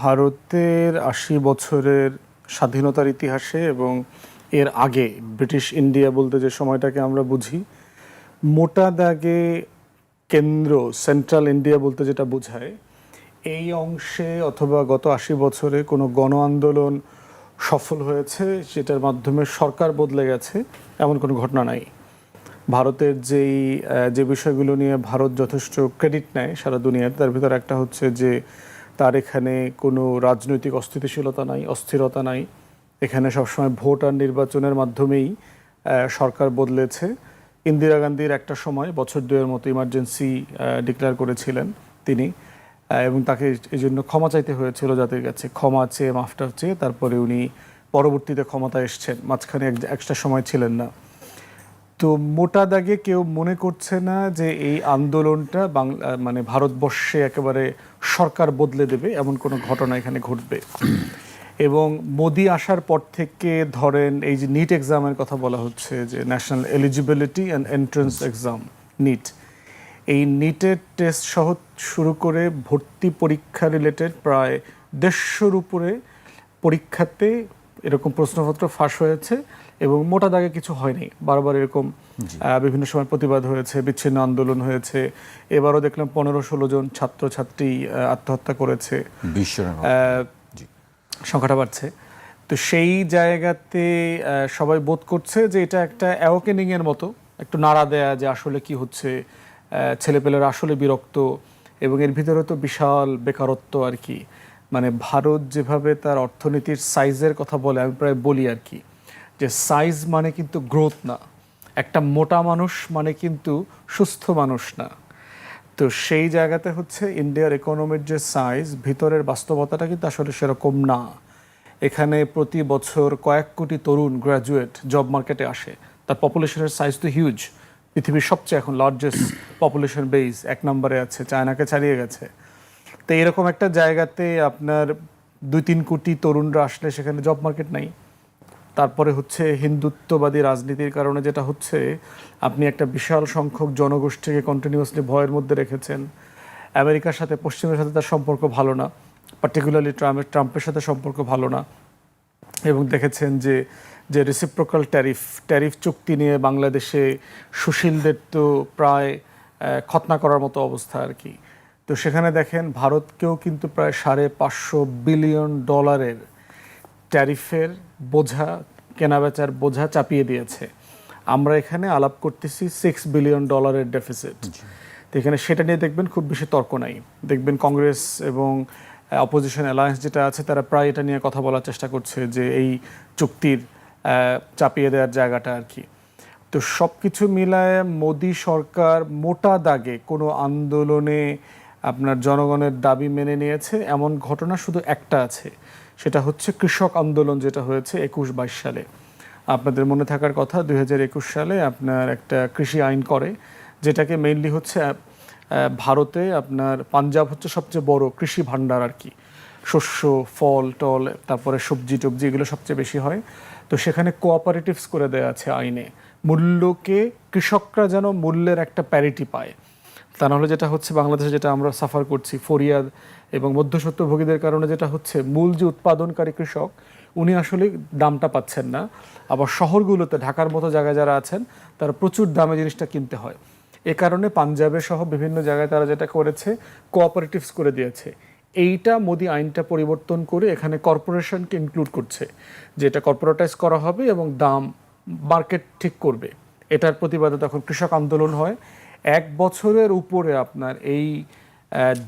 ভারতের ৮০ বছরের স্বাধীনতার ইতিহাসে এবং এর আগে ব্রিটিশ ইন্ডিয়া বলতে যে সময়টাকে আমরা বুঝি, মোটা দাগে কেন্দ্র সেন্ট্রাল ইন্ডিয়া বলতে যেটা বোঝায়, এই অংশে অথবা গত ৮০ বছরে কোনো গণ আন্দোলন সফল হয়েছে যেটার মাধ্যমে সরকার বদলে গেছে এমন কোনো ঘটনা নাই। ভারতের যে বিষয়গুলো নিয়ে ভারত যথেষ্ট ক্রেডিট নেয় সারা দুনিয়াতে, তার ভিতরে একটা হচ্ছে যে তার এখানে কোনো রাজনৈতিক অস্থিতিশীলতা নাই, অস্থিরতা নাই। এখানে সবসময় ভোট আর নির্বাচনের মাধ্যমেই সরকার বদলেছে। ইন্দিরা গান্ধীর একটা সময় বছর দুয়ের মতো ইমার্জেন্সি ডিক্লেয়ার করেছিলেন তিনি, এবং তাকে এই জন্য ক্ষমা চাইতে হয়েছিল জাতির কাছে। ক্ষমা চেয়ে মাফটার চেয়ে তারপরে উনি পরবর্তীতে ক্ষমতায় এসছেন, মাঝখানে একটা সময় ছিলেন না। তো মোটা দাগে কেউ মনে করছে না যে এই আন্দোলনটা মানে ভারতবর্ষে একেবারে সরকার বদলে দেবে এমন কোনো ঘটনা এখানে ঘটবে। এবং মোদি আসার পর থেকে ধরেন এই যে নিট এক্সামের কথা বলা হচ্ছে, যে national eligibility and entrance exam NEET, এই নিটের টেস্ট সহ শুরু করে ভর্তি পরীক্ষা রিলেটেড প্রায় 150-র উপরে পরীক্ষাতে এরকম প্রশ্নপত্র ফাঁস হয়েছে এবং মোটা দাগে কিছু হয়নি। বারবার এরকম বিভিন্ন সময় প্রতিবাদ হয়েছে, বিচ্ছিন্ন আন্দোলন হয়েছে। এবারও দেখলাম 15-16 জন ছাত্রছাত্রী আত্মহত্যা করেছে, সংখ্যাটা বাড়ছে। তো সেই জায়গাতে সবাই বোধ করছে যে এটা একটা অ্যাওয়াকেনিং এর মতো, একটু নাড়া দেয়া যে আসলে কি হচ্ছে, ছেলেপেলেরা আসলে বিরক্ত, এবং এর ভিতরে তো বিশাল বেকারত্ব আর কি। মানে ভারত যেভাবে তার অর্থনীতির সাইজের কথা বলে, আমি প্রায় বলি আর কি, যে সাইজ মানে কিন্তু গ্রোথ না, একটা মোটা মানুষ মানে কিন্তু সুস্থ মানুষ না। তো সেই জায়গাতে হচ্ছে ইন্ডিয়ার ইকোনমির যে সাইজ, ভিতরের বাস্তবতাটা কিন্তু আসলে সেরকম না। এখানে প্রতি বছর কয়েক কোটি তরুণ গ্র্যাজুয়েট জব মার্কেটে আসে, তার পপুলেশনের সাইজ তো হিউজ, পৃথিবীর সবচেয়ে এখন লার্জেস্ট পপুলেশন বেস, 1 নম্বরে আছে, চায়নাকে ছাড়িয়ে গেছে। তো এরকম একটা জায়গাতে আপনার 2-3 কোটি তরুণরা আসলে সেখানে জব মার্কেট নাই। তারপরে হচ্ছে হিন্দুত্ববাদী রাজনীতির কারণে যেটা হচ্ছে, আপনি একটা বিশাল সংখ্যক জনগোষ্ঠীকে কন্টিনিউয়াসলি ভয়ের মধ্যে রেখেছেন। আমেরিকার সাথে, পশ্চিমের সাথে তার সম্পর্ক ভালো না, পার্টিকুলারলি ট্রাম্পের সাথে সম্পর্ক ভালো না। এবং দেখেছেন যে রেসিপ্রোকাল ট্যারিফ চুক্তি নিয়ে বাংলাদেশে সুশীলদের তো প্রায় খতনা করার মতো অবস্থা আর কি। তো সেখানে দেখেন ভারতকেও কিন্তু প্রায় $550 বিলিয়ন ট্যারিফের বোঝা, কেনাবেচার বোঝা চাপিয়ে দিয়েছে। আমরা এখানে আলাপ করতেছি $6 বিলিয়ন ডেফিসিট। তো এখানে সেটা নিয়ে দেখবেন খুব বেশি তর্ক নাই। দেখবেন কংগ্রেস এবং অপোজিশন অ্যালায়েন্স যেটা আছে, তারা প্রায় এটা নিয়ে কথা বলার চেষ্টা করছে যে এই চুক্তির চাপিয়ে দেওয়ার জায়গাটা আর কি। তো সব কিছু মিলায় মোদি সরকার মোটা দাগে কোনো আন্দোলনে আপনার জনগণের দাবি মেনে নিয়েছে এমন ঘটনা শুধু একটা আছে, সেটা হচ্ছে কৃষক আন্দোলন যেটা হয়েছে 21-22 সালে। আপনাদের মনে থাকার কথা, 2021 সালে আপনার একটা কৃষি আইন করে, যেটাকে মেইনলি হচ্ছে ভারতে আপনার পাঞ্জাব হচ্ছে সবচেয়ে বড় কৃষি ভাণ্ডার আর কি, শস্য, ফল টল, তারপরে সবজি টবজি, এগুলো সবচেয়ে বেশি হয়। তো সেখানে কোঅপারেটিভস করে দেওয়া আছে আইনে, মূল্যকে কৃষকরা যেন মূল্যের একটা প্যারিটি পায়। তা নাহলে যেটা হচ্ছে বাংলাদেশে, যেটা আমরা সাফার করছি ফরিয়াদ এবং মধ্যস্বত্বভোগীদের কারণে, যেটা হচ্ছে মূল যে উৎপাদনকারী কৃষক উনি আসলে দামটা পাচ্ছেন না। আবার শহরগুলোতে, ঢাকার মতো জায়গায় যারা আছেন, তারা প্রচুর দামে জিনিসটা কিনতে হয়। এ কারণে পাঞ্জাবে সহ বিভিন্ন জায়গায় তারা যেটা করেছে, কোঅপারেটিভস করে দিয়েছে। এইটা মোদি আইনটা পরিবর্তন করে এখানে কর্পোরেশনকে ইনক্লুড করছে, যে এটা কর্পোরেটাইজ করা হবে এবং দাম মার্কেট ঠিক করবে। এটার প্রতিবাদে তখন কৃষক আন্দোলন হয়। 1 বছরের উপরে আপনার এই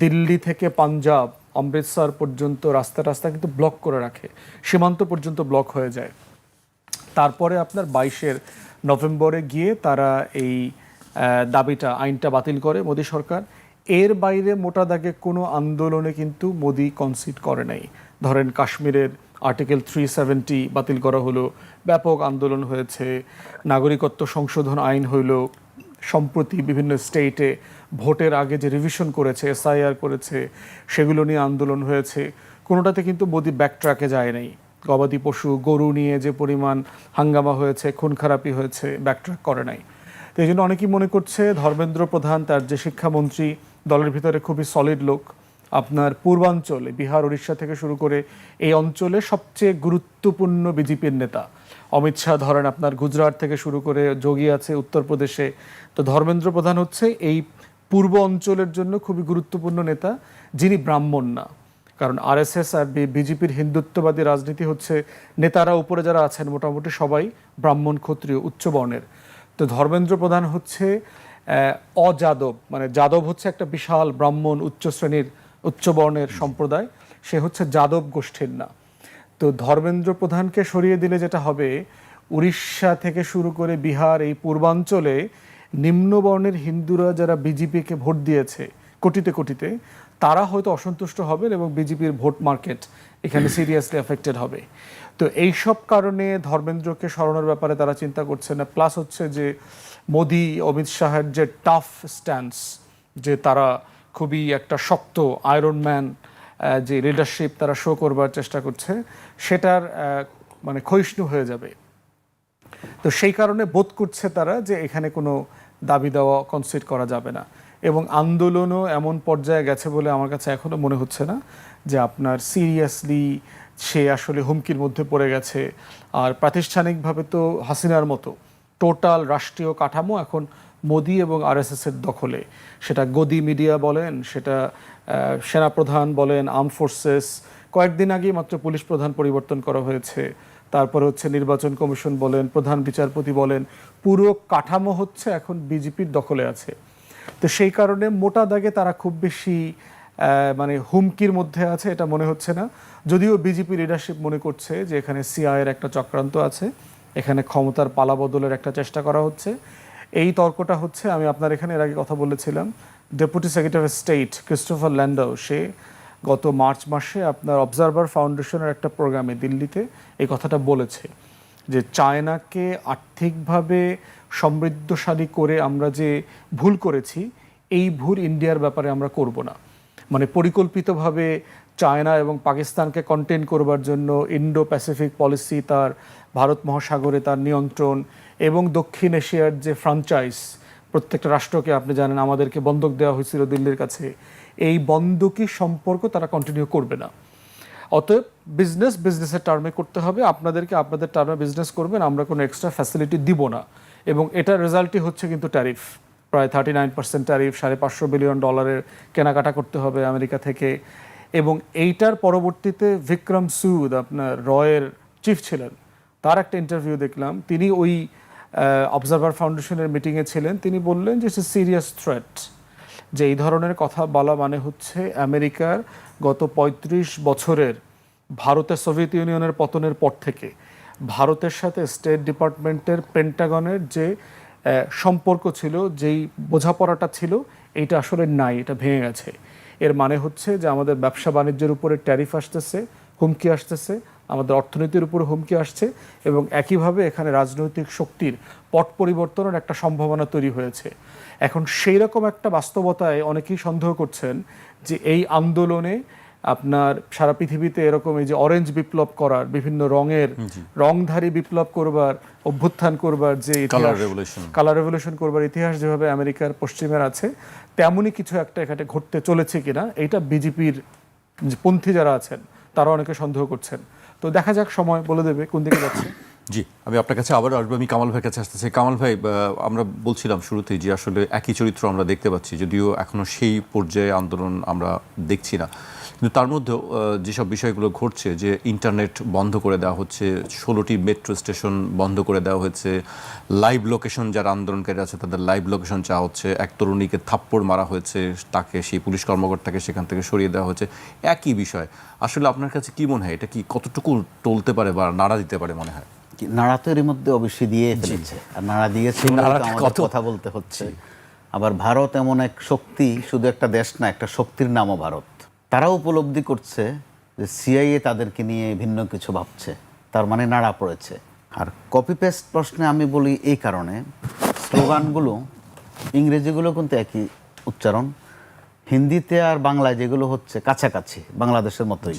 দিল্লি থেকে পাঞ্জাব, অমৃতসর পর্যন্ত রাস্তা কিন্তু ব্লক করে রাখে, সীমান্ত পর্যন্ত ব্লক হয়ে যায়। তারপরে আপনার 22 নভেম্বরে গিয়ে তারা এই দাবিটা, আইনটা বাতিল করে মোদি সরকার। এর বাইরে মোটা দাগে কোনো আন্দোলনে কিন্তু মোদি কনসিড করে নাই। ধরেন কাশ্মীরের আর্টিকেল 370 বাতিল করা হলো, ব্যাপক আন্দোলন হয়েছে। নাগরিকত্ব সংশোধন আইন হইল, সম্প্রতি বিভিন্ন স্টেটে ভোটের আগে যে রিভিশন করেছে, এসআইআর করেছে, সেগুলো নিয়ে আন্দোলন হয়েছে। কোনোটাতে কিন্তু মোদি ব্যাকট্র্যাকে যায় নাই। গবাদি পশু, গরু নিয়ে যে পরিমাণ হাঙ্গামা হয়েছে, খুন খারাপি হয়েছে, ব্যাকট্র্যাক করে নাই। তো এই জন্য অনেকেই মনে করছে ধর্মেন্দ্র প্রধান, তার যে শিক্ষামন্ত্রী, দলের ভিতরে খুবই সলিড লোক, আপনার পূর্বাঞ্চলে বিহার উড়িষ্যা থেকে শুরু করে এই অঞ্চলে সবচেয়ে গুরুত্বপূর্ণ বিজেপির নেতা। অমিত শাহ ধরেন আপনার গুজরাট থেকে শুরু করে যোগী আছে উত্তরপ্রদেশে। তো ধর্মেন্দ্র প্রধান হচ্ছে এই পূর্ব অঞ্চলের জন্য খুবই গুরুত্বপূর্ণ নেতা, যিনি ব্রাহ্মণ না। কারণ আরএসএস আর বিজেপির হিন্দুত্ববাদী রাজনীতি হচ্ছে নেতারা উপরে যারা আছেন মোটামুটি সবাই ব্রাহ্মণ ক্ষত্রিয় উচ্চ বর্ণের। তো ধর্মেন্দ্র প্রধান হচ্ছে অযাদব, মানে যাদব হচ্ছে একটা বিশাল ব্রাহ্মণ উচ্চ শ্রেণীর উচ্চ বর্ণের সম্প্রদায়, সে হচ্ছে যাদব গোষ্ঠীর না। তো ধর্মেন্দ্র প্রধানকে সরিয়ে দিলে যেটা হবে, উড়িষ্যা থেকে শুরু করে বিহার এই পূর্বাঞ্চলে নিম্নবর্ণের হিন্দুরা যারা বিজেপিকে ভোট দিয়েছে কোটিতে কোটিতে, তারা হয়তো অসন্তুষ্ট হবেন এবং বিজেপির ভোট মার্কেট এখানে সিরিয়াসলি এফেক্টেড হবে। তো এইসব কারণে ধর্মেন্দ্রকে সরানোর ব্যাপারে তারা চিন্তা করছে না। প্লাস হচ্ছে যে মোদি অমিত শাহের যে টাফ স্ট্যান্স, যে তারা খুবই একটা শক্ত আয়রন ম্যান যে লিডারশিপ তারা শো করবার চেষ্টা করছে, সেটার মানে ক্ষয়িষ্ণু হয়ে যাবে। তো সেই কারণে বোধ করছে তারা যে এখানে কোনো দাবি দেওয়া কনসিড করা যাবে না। এবং আন্দোলনও এমন পর্যায়ে গেছে বলে আমার কাছে এখনও মনে হচ্ছে না যে আপনার সিরিয়াসলি সে আসলে হুমকির মধ্যে পড়ে গেছে। আর প্রাতিষ্ঠানিকভাবে তো হাসিনার মতো টোটাল রাষ্ট্রীয় কাঠামো এখন মোদি এবং আরএসএসের দখলে। সেটা গদি মিডিয়া বলেন, সেটা সেনাপ্রধান বলেন, আর্ম ফোর্সেস, কয়েকদিন আগেই মাত্র পুলিশ প্রধান পরিবর্তন করা হয়েছে, তারপরে হচ্ছে নির্বাচন কমিশন বলেন, প্রধান বিচারপতি বলেন, পুরো কাঠামো হচ্ছে এখন বিজেপির দখলে আছে। তো সেই কারণে মোটা দাগে তারা খুব বেশি মানে হুমকির মধ্যে আছে এটা মনে হচ্ছে না। যদিও বিজেপি লিডারশিপ মনে করছে যে এখানে সিআইয়ের একটা চক্রান্ত আছে, এখানে ক্ষমতার পালাবদলের একটা চেষ্টা করা হচ্ছে। এই তর্কটা হচ্ছে, আমি আপনার এখানে এর আগে কথা বলেছিলাম, deputy secretary of state Christopher Landau সে গত মার্চ মাসে আপনার অবজারভার ফাউন্ডেশনের একটা প্রোগ্রামে দিল্লিতে এই কথাটা বলেছে যে চায়নাকে আর্থিকভাবে সমৃদ্ধশালী করে আমরা যে ভুল করেছি, এই ভুল ইন্ডিয়ার ব্যাপারে আমরা করব না। মানে পরিকল্পিতভাবে চায়না এবং পাকিস্তানকে কন্টেন করবার জন্য ইন্ডো প্যাসিফিক পলিসি, তার ভারত মহাসাগরে তার নিয়ন্ত্রণ এবং দক্ষিণ এশিয়ার যে ফ্রাঞ্চাইজ, প্রত্যেকটা রাষ্ট্রকে আপনি জানেন আমাদেরকে বন্ধক দেওয়া হয়েছিল দিল্লির কাছে, এই বন্ধকি সম্পর্ক তারা কন্টিনিউ করবে না। অতএব বিজনেসের টার্মে করতে হবে, আপনাদেরকে আপনাদের টার্মে বিজনেস করবেন, আমরা কোনো এক্সট্রা ফ্যাসিলিটি দিব না। এবং এটার রেজাল্টই হচ্ছে কিন্তু ট্যারিফ, প্রায় 39% ট্যারিফ, $550 বিলিয়ন কেনাকাটা করতে হবে আমেরিকা থেকে। এবং এইটার পরবর্তীতে বিক্রম সুদ আপনার রয়ের চিফ ছিলেন, তার একটা ইন্টারভিউ দেখলাম, তিনি ওই অবজারভার ফাউন্ডেশনের মিটিংয়ে ছিলেন, তিনি বললেন যে ইটস এ সিরিয়াস থ্রেট। যে এই ধরনের কথা বলা মানে হচ্ছে আমেরিকার গত 35 বছরের ভারতের সোভিয়েত ইউনিয়নের পতনের পর থেকে ভারতের সাথে স্টেট ডিপার্টমেন্টের পেন্টাগনের যে সম্পর্ক ছিল, যেই বোঝাপড়াটা ছিল, এইটা আসলে নাই, এটা ভেঙে গেছে। এর মানে হচ্ছে যে আমাদের ব্যবসা বাণিজ্যের উপরে ট্যারিফ আসতেছে, হুমকি আসতেছে, আমাদের অর্থনীতির উপরে হুমকি আসছে, এবং একইভাবে এখানে রাজনৈতিক শক্তির পট পরিবর্তনের একটা সম্ভাবনা তৈরি হয়েছে। এখন সেই রকম একটা বাস্তবতায় অনেকেই সন্দেহ করছেন যে এই আন্দোলনে আপনার সারা পৃথিবীতে এরকম এই যে অরেঞ্জ বিপ্লব করার, বিভিন্ন রংধারী বিপ্লব করবার, অভ্যুত্থান করবার যে কালার রেভলিউশন করবার ইতিহাস যেভাবে আমেরিকার পশ্চিমের আছে, তেমনই কিছু একটা এখানে ঘটতে চলেছে কিনা, এইটা বিজেপির পন্থী যারা আছেন তারা অনেকে সন্দেহ করছেন। তো দেখা যাক, সময় বলে দেবে কোন দিকে যাচ্ছে। জি, আমি আপনার কাছে আবার আসবো। আমি কামাল ভাইয়ের কাছে আসতেছি। কামাল ভাই, আমরা বলছিলাম শুরুতেই যে আসলে একই চরিত্র আমরা দেখতে পাচ্ছি, যদিও এখনো সেই পর্যায়ে আন্দোলন আমরা দেখছি না, কিন্তু তার মধ্যেও যেসব বিষয়গুলো ঘটছে, যে ইন্টারনেট বন্ধ করে দেওয়া হচ্ছে, 16টি মেট্রো স্টেশন বন্ধ করে দেওয়া হয়েছে, লাইভ লোকেশন যারা আন্দোলনকারী আছে তাদের লাইভ লোকেশন চাওয়া হচ্ছে, এক তরুণীকে থাপ্পড় মারা হয়েছে, তাকে সেই পুলিশ কর্মকর্তাকে সেখান থেকে সরিয়ে দেওয়া হয়েছে, একই বিষয়। আসলে আপনার কাছে কি মনে হয়, এটা কি কতটুকু টলতে পারে বা নাড়া দিতে পারে মনে হয়? নাড়া তো এর মধ্যে অবশ্যই দিয়ে ফেলেছে, আর নাড়া দিয়েছে কথা বলতে হচ্ছে। আবার ভারত এমন এক শক্তি, শুধু একটা দেশ না, একটা শক্তির নামও ভারত। তারাও উপলব্ধি করছে যে সিআইএ তাদেরকে নিয়ে ভিন্ন কিছু ভাবছে, তার মানে নাড়া পড়েছে। আর কপি পেস্ট প্রশ্নে আমি বলি এই কারণে, স্লোগানগুলো ইংরেজিগুলো কিন্তু একই উচ্চারণ, হিন্দিতে আর বাংলায় যেগুলো হচ্ছে কাছাকাছি বাংলাদেশের মতোই।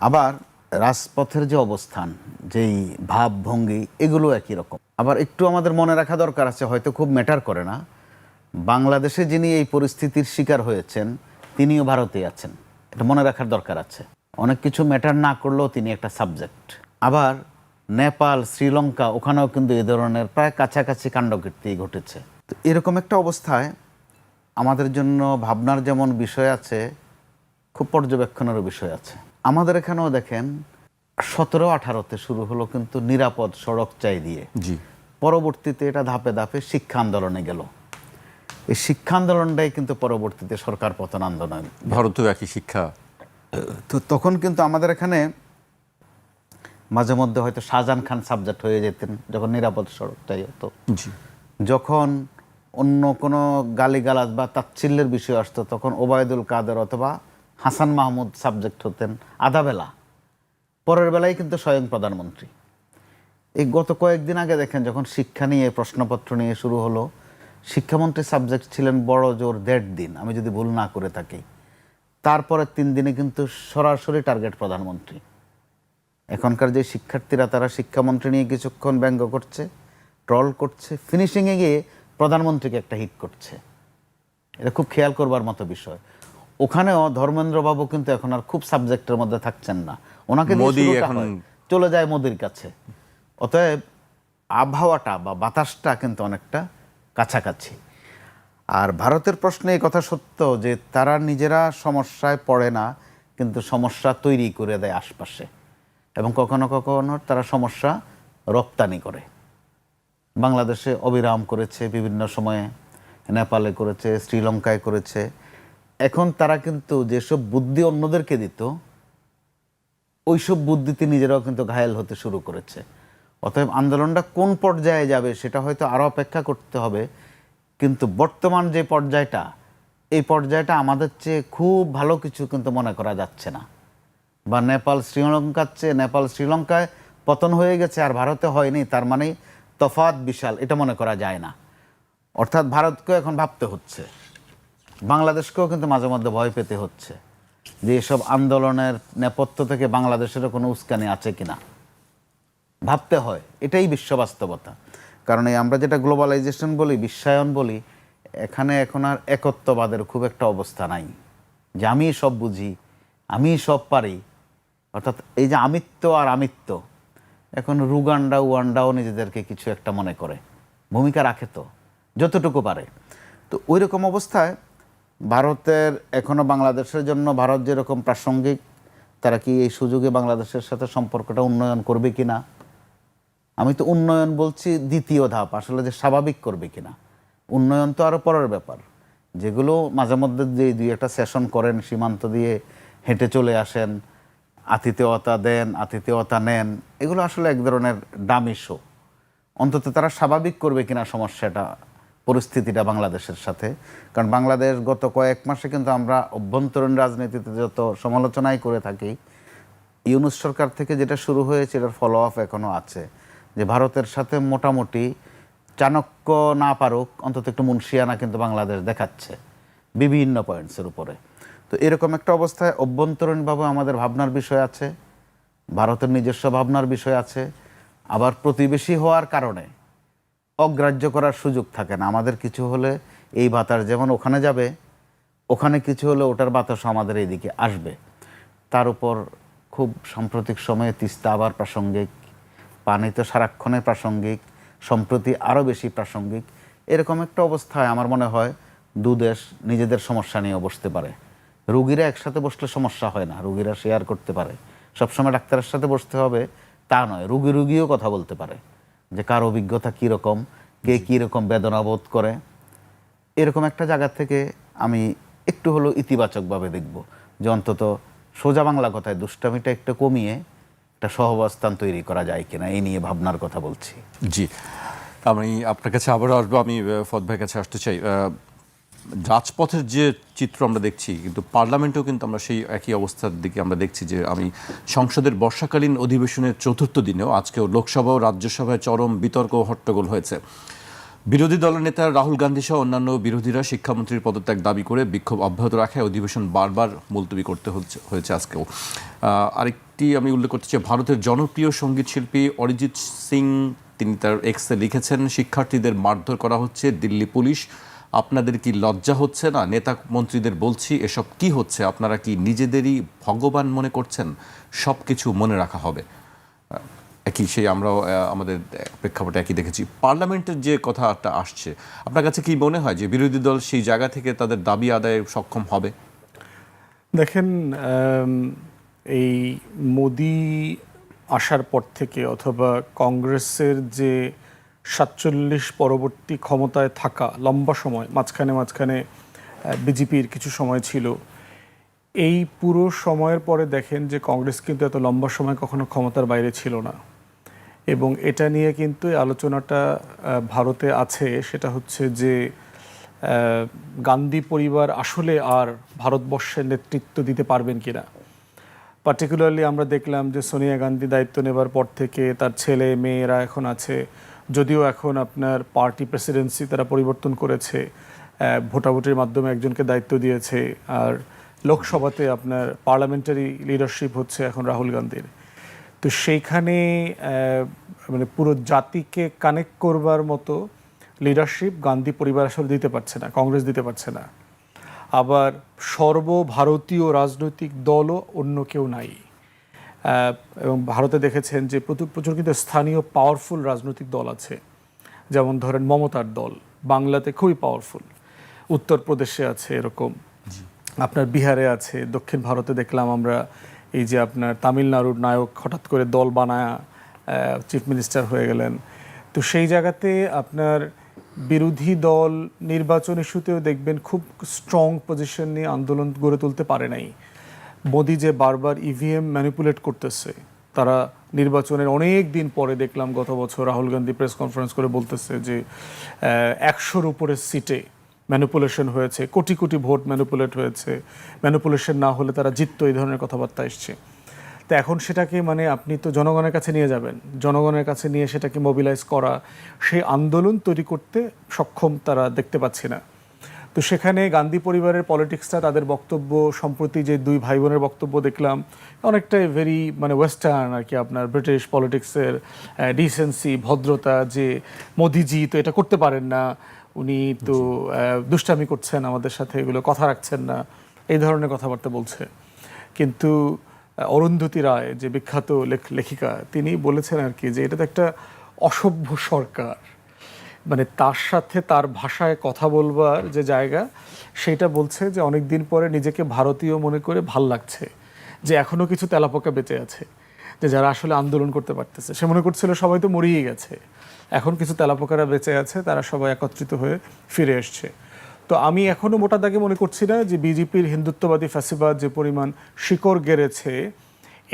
আবার রাজপথের যে অবস্থান, যেই ভাবভঙ্গি, এগুলো একই রকম। আবার একটু আমাদের মনে রাখা দরকার আছে, হয়তো খুব ম্যাটার করে না, বাংলাদেশে যিনি এই পরিস্থিতির শিকার হয়েছেন তিনিও ভারতে আছেন, এটা মনে রাখার দরকার আছে। অনেক কিছু ম্যাটার না করলেও তিনি একটা সাবজেক্ট। আবার নেপাল, শ্রীলঙ্কা, ওখানেও কিন্তু এই ধরনের প্রায় কাছাকাছি কাণ্ডকীর্তি ঘটেছে। তো এরকম একটা অবস্থায় আমাদের জন্য ভাবনার যেমন বিষয় আছে, খুব পর্যবেক্ষণেরও বিষয় আছে। আমাদের এখানেও দেখেন 17-18-তে শুরু হলো কিন্তু নিরাপদ সড়ক চাই দিয়ে, জি, পরবর্তীতে এটা ধাপে ধাপে শিক্ষা আন্দোলনে গেল। এই শিক্ষা আন্দোলনটাই কিন্তু পরবর্তীতে সরকার পতন আন্দোলন। ভারতেও একই শিক্ষা। তো তখন কিন্তু আমাদের এখানে মাঝে মধ্যে হয়তো শাহজাহান খান সাবজেক্ট হয়ে যেতেন যখন নিরাপদ সড়কটাই হতো। জি, যখন অন্য কোনো গালিগালাজ বা তাচ্ছিল্যের বিষয় আসতো তখন ওবায়দুল কাদের অথবা হাসান মাহমুদ সাবজেক্ট হতেন আধা বেলা, পরের বেলায় কিন্তু স্বয়ং প্রধানমন্ত্রী। এই গত কয়েকদিন আগে দেখেন যখন শিক্ষা নিয়ে প্রশ্নপত্র নিয়ে শুরু হলো, শিক্ষামন্ত্রী সাবজেক্ট ছিলেন বড় জোর 1.5 দিন, আমি যদি ভুল না করে থাকি। তারপরে 3 দিনে কিন্তু সরাসরি টার্গেট প্রধানমন্ত্রী। এখনকার যে শিক্ষার্থীরা তারা শিক্ষামন্ত্রী নিয়ে কিছুক্ষণ ব্যঙ্গ করছে, ট্রল করছে, ফিনিশিংয়ে গিয়ে প্রধানমন্ত্রীকে একটা হিট করছে। এটা খুব খেয়াল করবার মতো বিষয়। ওখানেও ধর্মেন্দ্রবাবু কিন্তু এখন আর খুব সাবজেক্টের মধ্যে থাকছেন না, ওনাকে দিয়ে মোদি শুরুটা এখন হয়, চলে যায় মোদির কাছে। অতএব আবহাওয়াটা বা বাতাসটা কিন্তু অনেকটা কাছাকাছি। আর ভারতের প্রশ্নে এই কথা সত্য যে তারা নিজেরা সমস্যায় পড়ে না, কিন্তু সমস্যা তৈরি করে দেয় আশপাশে, এবং কখনো কখনো তারা সমস্যা রপ্তানি করে। বাংলাদেশে অবিরাম করেছে, বিভিন্ন সময়ে নেপালে করেছে, শ্রীলঙ্কায় করেছে। এখন তারা কিন্তু যেসব বুদ্ধি অন্যদেরকে দিত, ওইসব বুদ্ধিতে নিজেরাও কিন্তু ঘায়েল হতে শুরু করেছে। অতএব আন্দোলনটা কোন পর্যায়ে যাবে সেটা হয়তো আরও অপেক্ষা করতে হবে, কিন্তু বর্তমান যে পর্যায়টা, এই পর্যায়টা আমাদের চেয়ে খুব ভালো কিছু কিন্তু মনে করা যাচ্ছে না। বা নেপাল শ্রীলঙ্কার চেয়ে নেপাল শ্রীলঙ্কায় পতন হয়ে গেছে আর ভারতে হয়নি, তার মানে তফাৎ বিশাল, এটা মনে করা যায় না। অর্থাৎ ভারতকেও এখন ভাবতে হচ্ছে, বাংলাদেশকেও কিন্তু মাঝে মধ্যে ভয় পেতে হচ্ছে যে এসব আন্দোলনের নেপথ্য থেকে বাংলাদেশেরও কোনো উস্কানি আছে কিনা, ভাবতে হয়। এটাই বিশ্ব বাস্তবতা। কারণ এই আমরা যেটা গ্লোবালাইজেশন বলি, বিশ্বায়ন বলি, এখানে এখন আর একত্ববাদের খুব একটা অবস্থা নাই যে আমি সব বুঝি, আমি সব পারি। অর্থাৎ এই যে আমিত্ব আর আমিত্ব, এখন রুগান্ডা উগান্ডাও নিজেদেরকে কিছু একটা মনে করে, ভূমিকা রাখে তো যতটুকু পারে। তো ওই রকম অবস্থায় ভারতের এখনও বাংলাদেশের জন্য ভারত যেরকম প্রাসঙ্গিক, তারা কি এই সুযোগে বাংলাদেশের সাথে সম্পর্কটা উন্নয়ন করবে কিনা? আমি তো উন্নয়ন বলছি দ্বিতীয় ধাপ, আসলে যে স্বাভাবিক করবে কিনা। উন্নয়ন তো আরও পরের ব্যাপার। যেগুলো মাঝে মধ্যে যে 2-1টা সেশন করেন, সীমান্ত দিয়ে হেঁটে চলে আসেন, আতিথেয়তা দেন, আতিথেয়তা নেন, এগুলো আসলে এক ধরনের ডামি শো। অন্তত তারা স্বাভাবিক করবে কিনা সমস্যাটা, পরিস্থিতিটা বাংলাদেশের সাথে। কারণ বাংলাদেশ গত কয়েক মাসে কিন্তু আমরা অভ্যন্তরীণ রাজনীতিতে যত সমালোচনাই করে থাকি, ইউনূস সরকার থেকে যেটা শুরু হয়েছে এটার ফলো আপ এখনও আছে, যে ভারতের সাথে মোটামুটি চাণক্য না পারুক অন্তত একটু মুন্সিয়ানা কিন্তু বাংলাদেশ দেখাচ্ছে বিভিন্ন পয়েন্টসের উপরে। তো এরকম একটা অবস্থায় অভ্যন্তরীণভাবে আমাদের ভাবনার বিষয় আছে, ভারতের নিজস্ব ভাবনার বিষয় আছে, আবার প্রতিবেশী হওয়ার কারণে অগ্রাহ্য করার সুযোগ থাকে না। আমাদের কিছু হলে এই বাতাস যেমন ওখানে যাবে, ওখানে কিছু হলে ওটার বাতাসও আমাদের এইদিকে আসবে। তার উপর খুব সাম্প্রতিক সময়ে তিস্তা আবার প্রাসঙ্গিক, পানি তো সারাক্ষণে প্রাসঙ্গিক, সম্প্রতি আরও বেশি প্রাসঙ্গিক। এরকম একটা অবস্থায় আমার মনে হয় দুদেশ নিজেদের সমস্যা নিয়ে বসতে পারে। রুগীরা একসাথে বসলে সমস্যা হয় না, রুগীরা শেয়ার করতে পারে। সবসময় ডাক্তারের সাথে বসতে হবে তা নয়, রুগীও কথা বলতে পারে যে কার অভিজ্ঞতা কীরকম, কে কীরকম বেদনা বোধ করে। এরকম একটা জায়গা থেকে আমি একটু হলেও ইতিবাচকভাবে দেখব যে অন্তত সোজা বাংলা কথায় দুষ্টামিটা একটু কমিয়ে একটা সহাবস্থান তৈরি করা যায় কিনা, এই নিয়ে ভাবনার কথা বলছি। জি, আমি আপনার কাছে আবারও আসবো। আমি ফদ ভাইয়ের কাছে আসতে চাই। রাজপথের যে চিত্র আমরা দেখছি, কিন্তু পার্লামেন্টেও কিন্তু আমরা সেই একই অবস্থার দিকে আমরা দেখছি যে আমি সংসদের বর্ষাকালীন অধিবেশনের চতুর্থ দিনেও আজকেও লোকসভা ও রাজ্যসভায় চরম বিতর্ক ও হট্টগোল হয়েছে। বিরোধী দলের নেতা রাহুল গান্ধী সহ অন্যান্য বিরোধীরা শিক্ষামন্ত্রীর পদত্যাগ দাবি করে বিক্ষোভ অব্যাহত রাখায় অধিবেশন বারবার মুলতবি করতে হয়েছে আজকেও। আরেকটি আমি উল্লেখ করতে চাই, ভারতের জনপ্রিয় সঙ্গীত শিল্পী অরিজিৎ সিং তিনি তার এক্সে লিখেছেন, শিক্ষার্থীদের মারধর করা হচ্ছে, দিল্লি পুলিশ আপনাদের কি লজ্জা হচ্ছে না? নেতা মন্ত্রীদের বলছি, এসব কি হচ্ছে? আপনারা কি নিজেদেরই ভগবান মনে করছেন? সব কিছু মনে রাখা হবে। একই সেই আমরাও আমাদের প্রেক্ষাপটে একই দেখেছি। পার্লামেন্টের যে কথাটা আসছে, আপনার কাছে কি মনে হয় যে বিরোধী দল সেই জায়গা থেকে তাদের দাবি আদায়ে সক্ষম হবে? দেখেন, এই মোদি আসার পর থেকে অথবা কংগ্রেসের যে 47 পরবর্তী ক্ষমতায় থাকা লম্বা সময়, মাঝখানে বিজেপির কিছু সময় ছিল, এই পুরো সময়ের পরে দেখেন যে কংগ্রেস কিন্তু এত লম্বা সময় কখনো ক্ষমতার বাইরে ছিল না। এবং এটা নিয়ে কিন্তু এই আলোচনাটা ভারতে আছে, সেটা হচ্ছে যে গান্ধী পরিবার আসলে আর ভারতবর্ষের নেতৃত্ব দিতে পারবেন কিনা। পার্টিকুলারলি আমরা দেখলাম যে সোনিয়া গান্ধী দায়িত্ব নেবার পর থেকে তার ছেলে মেয়েরা এখন আছে, যদিও এখন আপনার পার্টি প্রেসিডেন্সি তারা পরিবর্তন করেছে, ভোটাভুটির মাধ্যমে একজনকে দায়িত্ব দিয়েছে, আর লোকসভাতে আপনার পার্লামেন্টারি লিডারশিপ হচ্ছে এখন রাহুল গান্ধীর। তো সেইখানে মানে পুরো জাতিকে কানেক্ট করবার মতো লিডারশিপ গান্ধী পরিবার আসলে দিতে পারছে না, কংগ্রেস দিতে পারছে না। আবার সর্বভারতীয় রাজনৈতিক দলও অন্য কেউ নাই। এবং ভারতে দেখেছেন যে প্রচুর কিন্তু স্থানীয় পাওয়ারফুল রাজনৈতিক দল আছে, যেমন ধরেন মমতার দল বাংলাতে খুবই পাওয়ারফুল, উত্তরপ্রদেশে আছে এরকম, আপনার বিহারে আছে, দক্ষিণ ভারতে দেখলাম আমরা এই যে আপনার তামিলনাড়ুর নায়ক হঠাৎ করে দল বানায়া চিফ মিনিস্টার হয়ে গেলেন। তো সেই জায়গাতে আপনার বিরোধী দল নির্বাচন ইস্যুতেও দেখবেন খুব স্ট্রং পজিশন নিয়ে আন্দোলন গড়ে তুলতে পারে নাই। মোদি যে বারবার ইভিএম ম্যানিপুলেট করতেছে, তারা নির্বাচনের অনেক দিন পরে দেখলাম গত বছর রাহুল গান্ধী প্রেস কনফারেন্স করে বলতেছে যে 100-র উপরে সিটে ম্যানিপুলেশন হয়েছে, কোটি কোটি ভোট ম্যানিপুলেট হয়েছে, ম্যানিপুলেশন না হলে তারা জিততো, এই ধরনের কথাবার্তা এসছে। তো এখন সেটাকে মানে আপনি তো জনগণের কাছে নিয়ে যাবেন, জনগণের কাছে নিয়ে সেটাকে মোবিলাইজ করা, সেই আন্দোলন তৈরি করতে সক্ষম তারা দেখতে পাচ্ছি না। তো সেখানে গান্ধী পরিবারের পলিটিক্সটা, তাদের বক্তব্য, সম্প্রতি যে দুই ভাই বোনের বক্তব্য দেখলাম, অনেকটাই ভেরি মানে ওয়েস্টার্ন আর কি, আপনার ব্রিটিশ পলিটিক্সের ডিসেন্সি, ভদ্রতা, যে মোদিজি তো এটা করতে পারেন না, উনি তো দুষ্টামি করছেন আমাদের সাথে, এগুলো কথা রাখছেন না, এই ধরনের কথাবার্তা বলছে। কিন্তু অরুন্ধতী রায় যে বিখ্যাত লেখিকা, তিনি বলেছেন আর কি যে এটা তো একটা অসভ্য সরকার, মানে তার সাথে তার ভাষায় কথা বলবার যে জায়গা, সেটা বলছে যে অনেক দিন পরে নিজেকে ভারতীয় মনে করে ভাল লাগছে, যে এখনো কিছু তেলাপোকা বেঁচে আছে, যে যারা আসলে আন্দোলন করতে পারতেছে। সে মনে করছিল সবাই তো মরিয়ে গেছে, এখন কিছু তেলাপোকারা বেঁচে আছে, তারা সবাই একত্রিত হয়ে ফিরে এসছে। তো আমি এখনো মোটা দাগে মনে করছি না যে বিজেপির হিন্দুত্ববাদী ফ্যাসিবাদ যে পরিমাণ শিকড় গেড়েছে,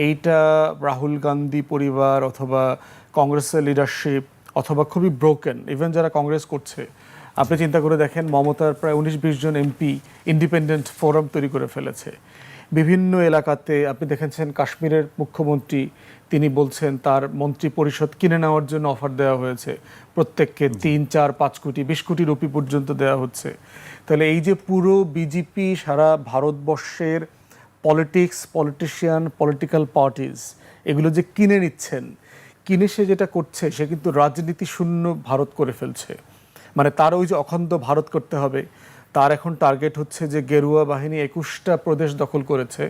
এইটা রাহুল গান্ধী পরিবার অথবা কংগ্রেসের লিডারশিপ অথবা খুবই ব্রোকেন, ইভেন যারা কংগ্রেস করছে, আপনি চিন্তা করে দেখেন মমতার প্রায় 19-20 জন এমপি ইন্ডিপেন্ডেন্ট ফোরাম তৈরি করে ফেলেছে বিভিন্ন এলাকাতে। আপনি দেখেছেন কাশ্মীরের মুখ্যমন্ত্রী, তিনি বলছেন তার মন্ত্রী পরিষদ কিনে নেওয়ার জন্য অফার দেওয়া হয়েছে, প্রত্যেককে 3, 4, 5 কোটি 20 কোটি রুপি পর্যন্ত দেওয়া হচ্ছে। তাহলে এই যে পুরো বিজেপি সারা ভারতবর্ষের পলিটিক্স, পলিটিশিয়ান, পলিটিক্যাল পার্টিজ এগুলো যে কিনে নিচ্ছেন, কিনে সে যেটা করছে, সে কিন্তু রাজনীতি শূন্য ভারত করে ফেলছে। মানে তার ওই যে অখণ্ড ভারত করতে হবে, তার এখন টার্গেট হচ্ছে যে গেরুয়া বাহিনী 21টা প্রদেশ দখল করেছে,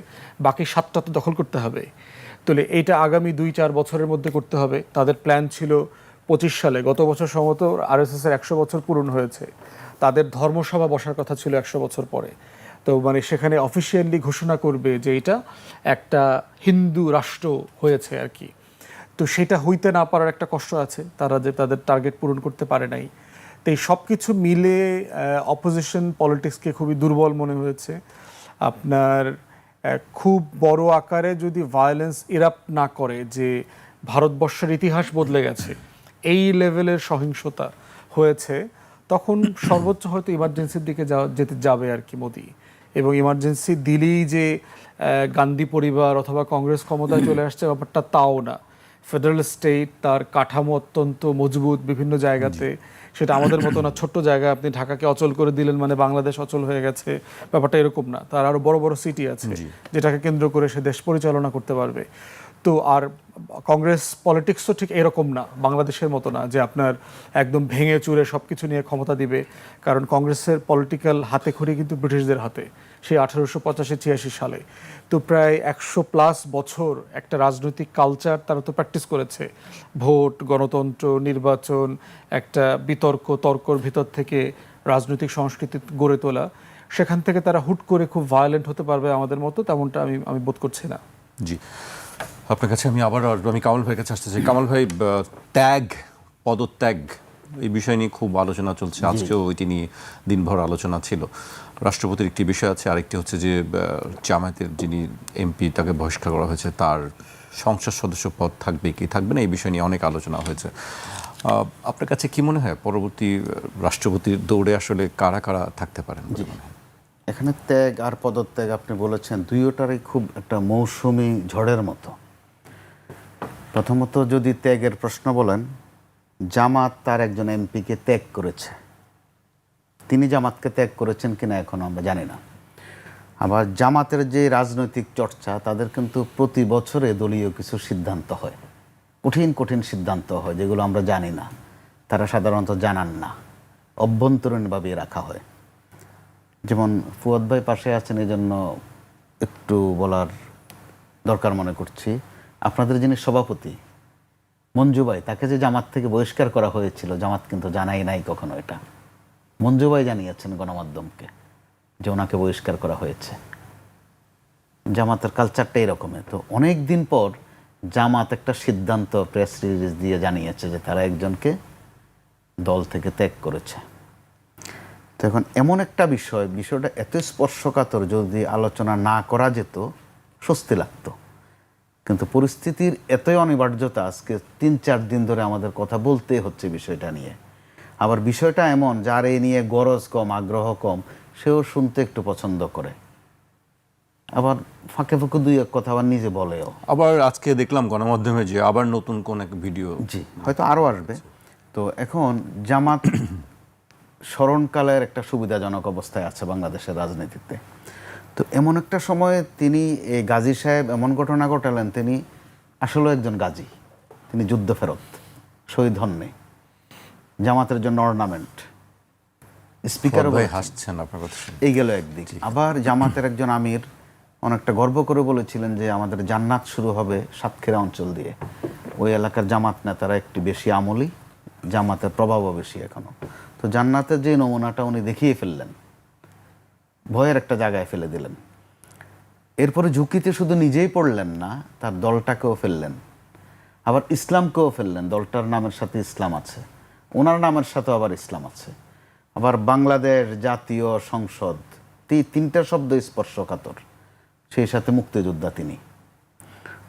বাকি 7টা তো দখল করতে হবে। তাহলে এইটা আগামী 2-4 বছরের মধ্যে করতে হবে। তাদের প্ল্যান ছিল 25 সালে, গত বছর সম্ভবত আরএসএস এর 100 বছর পূরণ হয়েছে, তাদের ধর্মসভা বসার কথা ছিল 100 বছর পরে। তো মানে সেখানে অফিসিয়ালি ঘোষণা করবে যে এটা একটা হিন্দু রাষ্ট্র হয়েছে আর কি। তো সেটা হইতে না পারার একটা কষ্ট আছে, তারা যে তাদের টার্গেট পূরণ করতে পারে নাই। তো এই সব কিছু মিলে অপোজিশন পলিটিক্সকে খুবই দুর্বল মনে হয়েছে। আপনার খুব বড় আকারে যদি ভায়োলেন্স ইরাপ্ট না করে, যে ভারতবর্ষের ইতিহাস বদলে গেছে, এই লেভেলের সহিংসতা হয়েছে, তখন সর্বোচ্চ হয়তো ইমার্জেন্সির দিকে যেতে যাবে আর কি মোদি। এবং ইমার্জেন্সি দিলেই যে গান্ধী পরিবার অথবা কংগ্রেস ক্ষমতায় চলে আসছে ব্যাপারটা তাও না। ফেডারেল স্টেট, তার কাঠামো অত্যন্ত মজবুত বিভিন্ন জায়গাতে, সেটা আমাদের মতো না ছোট্ট জায়গায় আপনি ঢাকাকে অচল করে দিলেন মানে বাংলাদেশ অচল হয়ে গেছে, ব্যাপারটা এরকম না। তার আরও বড় বড় সিটি আছে যেটাকে কেন্দ্র করে সে দেশ পরিচালনা করতে পারবে। তো আর কংগ্রেস পলিটিক্সও ঠিক এরকম না, বাংলাদেশের মতো না যে আপনার একদম ভেঙে চুরে সব কিছু নিয়ে ক্ষমতা দিবে। কারণ কংগ্রেসের পলিটিক্যাল হাতেখড়ি কিন্তু ব্রিটিশদের হাতে, সেই 1885-86 সালে। তো প্রায় 100+ বছর একটা রাজনৈতিক কালচার তারা তো প্র্যাকটিস করেছে, ভোট, গণতন্ত্র, নির্বাচন, একটা বিতর্ক তর্কর ভিতর থেকে রাজনৈতিক সংস্কৃতি গড়ে তোলা। সেখান থেকে তারা হুট করে খুব ভায়োলেন্ট হতে পারবে আমাদের মতো, তেমনটা আমি বোধ করছি না। জি, আপনার কাছে আমি আবার আসবো। আমি কামাল ভাইয়ের কাছে আসতে চাই। কামাল ভাই, ত্যাগ, পদত্যাগ, এই বিষয় নিয়ে খুব আলোচনা চলছে, আজকেও এটি নিয়ে দিনভর আলোচনা ছিল। রাষ্ট্রপতির একটি বিষয় আছে, আরেকটি হচ্ছে যে জামায়াতের যিনি এমপি তাকে বহিষ্কার করা হয়েছে, তার সংসদ সদস্য পদ থাকবে কি থাকবে না, এই বিষয় নিয়ে অনেক আলোচনা হয়েছে। আপনার কাছে কি মনে হয় পরবর্তী রাষ্ট্রপতির দৌড়ে আসলে কারা কারা থাকতে পারেন? এখানে ত্যাগ আর পদত্যাগ আপনি বলেছেন, দুইটারই খুব একটা মৌসুমি ঝড়ের মতো। প্রথমত যদি ত্যাগের প্রশ্ন বলেন, জামাত তার একজন এমপিকে ত্যাগ করেছে। তিনি জামাতকে ত্যাগ করেছেন কিনা এখনো আমরা জানি না। আবার জামাতের যে রাজনৈতিক চর্চা, তাদের কিন্তু প্রতি বছরে দলীয় কিছু সিদ্ধান্ত হয়, কঠিন কঠিন সিদ্ধান্ত হয়, যেগুলো আমরা জানি না, তারা সাধারণত জানান না, অভ্যন্তরীণভাবে রাখা হয়। যেমন ফুয়াদ ভাই পাশে আছেন, এই জন্য একটু বলার দরকার মনে করছি। আপনাদের যিনি সভাপতি মঞ্জু ভাই, তাকে যে জামাত থেকে বহিষ্কার করা হয়েছিল, জামাত কিন্তু জানাই নাই কখনো এটা। মঞ্জু ভাই জানিয়েছেন গণমাধ্যমকে যে ওনাকে বহিষ্কার করা হয়েছে। জামাতের কালচারটা এরকমের। তো অনেক দিন পর জামাত একটা সিদ্ধান্ত প্রেস রিলিজ দিয়ে জানিয়েছে যে তারা একজনকে দল থেকে ত্যাগ করেছে। তো এখন এমন একটা বিষয়টা এত স্পর্শকাতর, যদি আলোচনা না করা যেত স্বস্তি লাগতো। কিন্তু পরিস্থিতির এতই অনিবার্যতা, আজকে 3-4 দিন ধরে আমাদের কথা বলতে হচ্ছে বিষয়টা নিয়ে। আবার বিষয়টা এমন, যার এই নিয়ে গরজ কম, আগ্রহ কম, সেও শুনতে একটু পছন্দ করে, আবার ফাঁকে ফাঁকে দুই এক কথা আবার নিজে বলেও। আবার আজকে দেখলাম গণমাধ্যমে যে আবার নতুন কোন এক ভিডিও, জি, হয়তো আরও আসবে। তো এখন জামাত স্মরণকালের একটা সুবিধাজনক অবস্থায় আছে বাংলাদেশের রাজনীতিতে। তো এমন একটা সময়ে তিনি, এই গাজী সাহেব এমন ঘটনা ঘটালেন, তিনি আসলে একজন গাজী, তিনি যুদ্ধ ফেরত, শহীদ হননি, জামাতের জন্য অর্নামেন্ট, স্পিকার হাসছেন আপনার কথা শুনে। এই গেল একদিক। আবার জামাতের একজন আমির অনেকটা গর্ব করে বলেছিলেন যে আমাদের জান্নাত শুরু হবে সাতক্ষীরা অঞ্চল দিয়ে। ওই এলাকার জামাত নেতারা একটু বেশি আমলি, জামাতের প্রভাবও বেশি এখনো। তো জান্নাতের যে নমুনাটা উনি দেখিয়ে ফেললেন, ভয়ের একটা জায়গায় ফেলে দিলেন। এরপরে ঝুঁকিতে শুধু নিজেই পড়লেন না, তার দলটাকেও ফেললেন, আবার ইসলামকেও ফেললেন। দলটার নামের সাথে ইসলাম আছে, ওনার নামের সাথেও আবার ইসলাম আছে। আবার বাংলাদেশ জাতীয় সংসদ, তিনটা শব্দ স্পর্শকাতর, সেই সাথে মুক্তিযোদ্ধা তিনি।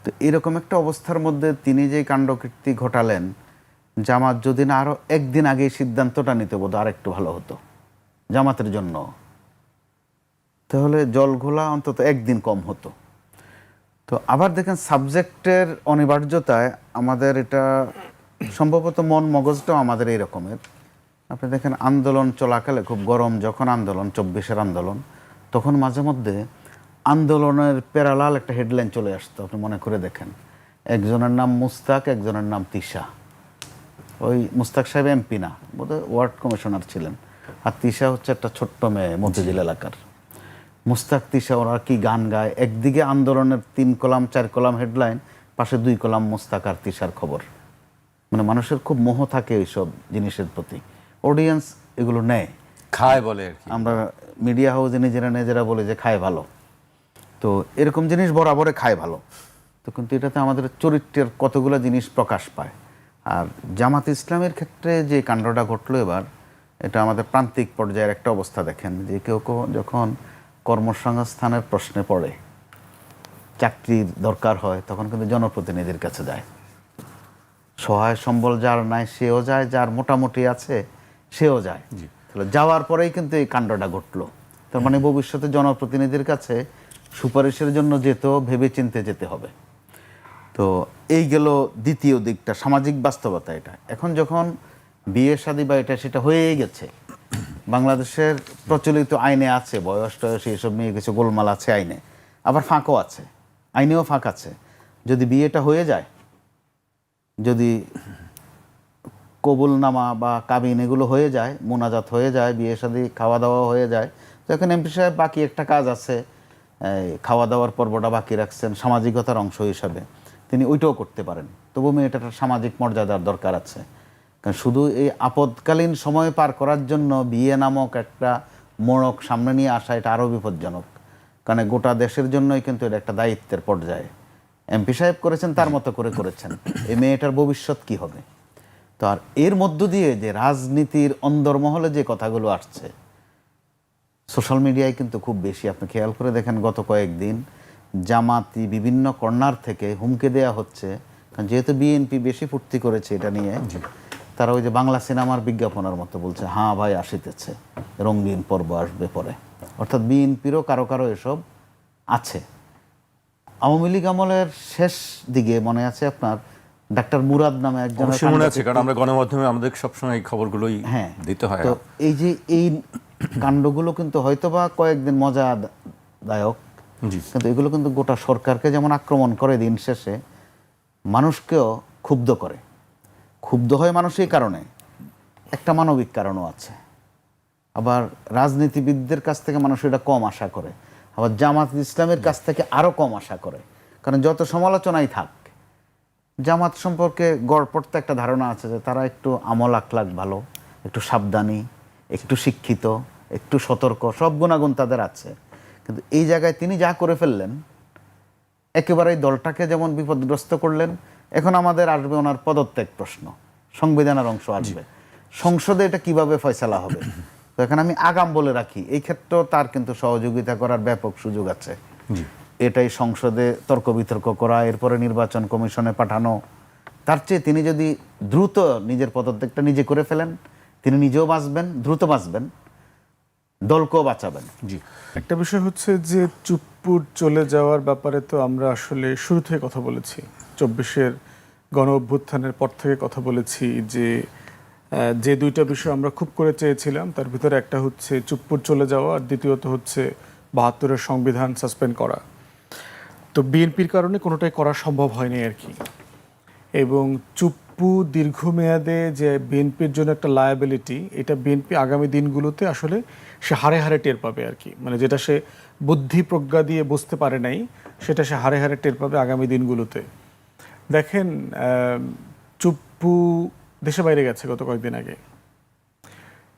তো এরকম একটা অবস্থার মধ্যে তিনি যে কাণ্ডকীর্তি ঘটালেন, জামাত যদি না আরও একদিন আগে সিদ্ধান্তটা নিতে বোধ আর একটু ভালো হতো জামাতের জন্য, তাহলে জলঘোলা অন্তত একদিন কম হতো। তো আবার দেখেন সাবজেক্টের অনিবার্যতায় আমাদের এটা সম্ভবত মন মগজটাও আমাদের এই রকমের। আপনি দেখেন আন্দোলন চলাকালে, খুব গরম যখন আন্দোলন, 24-এর আন্দোলন, তখন মাঝে মধ্যে আন্দোলনের প্যারালাল একটা হেডলাইন চলে আসতো। আপনি মনে করে দেখেন, একজনের নাম মুস্তাক, একজনের নাম তিশা। ওই মুস্তাক সাহেব এমপি না, বোধহয় ওয়ার্ড কমিশনার ছিলেন, আর তিশা হচ্ছে একটা ছোট্ট মেয়ে মতিঝিল এলাকার। মুস্তাক তিশা ওরা কি গান গায়, একদিকে আন্দোলনের 3 কলাম 4 কলাম হেডলাইন, পাশে 2 কলাম মুস্তাক আর তিশার খবর। মানে মানুষের খুব মোহ থাকে এইসব জিনিসের প্রতি, অডিয়েন্স এগুলো নেয়, খায় বলে আর কি। আমরা মিডিয়া হাউসে নিজেরা বলে যে খায় ভালো, তো এরকম জিনিস বরাবরে খায় ভালো। তো কিন্তু এটাতে আমাদের চরিত্রের কতগুলো জিনিস প্রকাশ পায়। আর জামাত ইসলামের ক্ষেত্রে যে কাণ্ডটা ঘটলো এবার, এটা আমাদের প্রান্তিক পর্যায়ের একটা অবস্থা। দেখেন যে কেউ যখন কর্মসংস্থানের প্রশ্নে পড়ে, চাকরির দরকার হয়, তখন কিন্তু জনপ্রতিনিধির কাছে যায়। সহায় সম্বল যার নাই সেও যায়, যার মোটামুটি আছে সেও যায়। তাহলে যাওয়ার পরেই কিন্তু এই কাণ্ডটা ঘটলো। তার মানে ভবিষ্যতে জনপ্রতিনিধির কাছে সুপারিশের জন্য যেতেও ভেবে চিনতে যেতে হবে। তো এই গেল দ্বিতীয় দিকটা, সামাজিক বাস্তবতা এটা। এখন যখন বিয়ে শাদী বা এটা সেটা হয়েই গেছে, বাংলাদেশের প্রচলিত আইনে আছে বয়স টয়স এইসব নিয়ে কিছু গোলমাল আছে আইনে, আবার ফাঁকও আছে, আইনেও ফাঁক আছে। যদি বিয়েটা হয়ে যায়, যদি কবুলনামা বা কাবিন এগুলো হয়ে যায়, মোনাজাত হয়ে যায়, বিয়ে শাদী খাওয়া দাওয়া হয়ে যায়, তো এখন এমপি সাহেব বাকি একটা কাজ আছে, এই খাওয়া দাওয়ার পর্বটা বাকি রাখছেন সামাজিকতার অংশ হিসাবে, তিনি ওইটাও করতে পারেন। তবু মেয়েটার সামাজিক মর্যাদার দরকার আছে। কারণ শুধু এই আপদকালীন সময় পার করার জন্য বিয়ে নামক একটা মোড়ক সামনে নিয়ে আসা, এটা আরও বিপজ্জনক। কারণ গোটা দেশের জন্যই কিন্তু এটা একটা দায়িত্বের পর্যায়ে। এমপি সাহেব করেছেন, তার মতো করে করেছেন, এই মেয়েটার ভবিষ্যৎ কি হবে? তো আর এর মধ্য দিয়ে যে রাজনীতির অন্দরমহলে যে কথাগুলো আসছে সোশ্যাল মিডিয়ায় কিন্তু খুব বেশি, আপনি খেয়াল করে দেখেন গত কয়েকদিন জামাতি বিভিন্ন কর্নার থেকে হুমকে দেয়া হচ্ছে। কারণ যেহেতু বিএনপি বেশি ফুর্তি করেছে এটা নিয়ে, তারা ওই যে বাংলা সিনেমার বিজ্ঞাপনের মতো বলছে, হ্যাঁ ভাই আসিতেছে, রঙিন পর্ব আসবে পরে। অর্থাৎ বিএনপিরও কারো কারো এসব আছে। আওয়ামী লীগ আমলের শেষ দিকে মনে আছে আপনার ডাক্তার মুরাদ নামে একজন, অবশ্যই মনে আছে, কারণ আমরা গণমাধ্যমে আমাদের সবসময় এই খবরগুলোই দিতে হয়। তো এই যে এই কাণ্ডগুলো কিন্তু হয়তোবা কয়েকদিন মজাদায়ক, কিন্তু এগুলো কিন্তু গোটা সরকারকে যেমন আক্রমণ করে, দিন শেষে মানুষকেও ক্ষুব্ধ করে। ক্ষুব্ধ হয় মানুষ এই কারণে, একটা মানবিক কারণও আছে। আবার রাজনীতিবিদদের কাছ থেকে মানুষ এটা কম আশা করে, আবার জামাত ইসলামের কাছ থেকে আরও কম আশা করে। কারণ যত সমালোচনাই থাক, জামাত সম্পর্কে গড়পড়তে একটা ধারণা আছে যে তারা একটু আমল আখলাক ভালো, একটু সাবধানী, একটু শিক্ষিত, একটু সতর্ক, সব গুণাগুণ তাদের আছে। কিন্তু এই জায়গায় তিনি যা করে ফেললেন, একেবারেই দলটাকে যেমন বিপদগ্রস্ত করলেন। এখন আমাদের আসবে ওনার পদত্যাগ প্রশ্ন, সংবিধানের অংশ আসবে, সংসদে এটা কিভাবে ফয়সালা হবে। তো এখন আমি আগাম বলে রাখি, এই ক্ষেত্রেও তার কিন্তু সহযোগিতা করার ব্যাপক সুযোগ আছে। এটাই সংসদে তর্ক বিতর্ক করা, এরপরে নির্বাচন কমিশনে পাঠানো। তার চেয়ে তিনি যদি দ্রুত নিজের পদত্যাগটা নিজে করে ফেলেন, তিনি নিজেও বাঁচবেন, দ্রুত বাঁচবেন, দলকেও বাঁচাবেন। জি, একটা বিষয় হচ্ছে যে চুপ্পুর চলে যাওয়ার ব্যাপারে তো আমরা আসলে শুরু থেকে কথা বলেছি, 24-এর গণ অভ্যুত্থানের পর থেকে কথা বলেছি যে দুইটা বিষয় আমরা খুব করে চেয়েছিলাম, তার ভিতরে একটা হচ্ছে চুপ্পুর চলে যাওয়া, আর দ্বিতীয়ত হচ্ছে 72-এর সংবিধান সাসপেন্ড করা। তো বিএনপির কারণে কোনোটাই করা সম্ভব হয়নি আর কি। এবং চুপ্পু দীর্ঘমেয়াদে যে বিএনপির জন্য একটা লায়াবিলিটি, এটা বিএনপি আগামী দিনগুলোতে আসলে সে হারে হারে টের পাবে আর কি। মানে যেটা সে বুদ্ধি প্রজ্ঞা দিয়ে বুঝতে পারে নাই, সেটা সে হারে হারে টের পাবে আগামী দিনগুলোতে। দেখেন, চুপ্পু দেশে বাইরে গেছে গত কয়েকদিন আগে।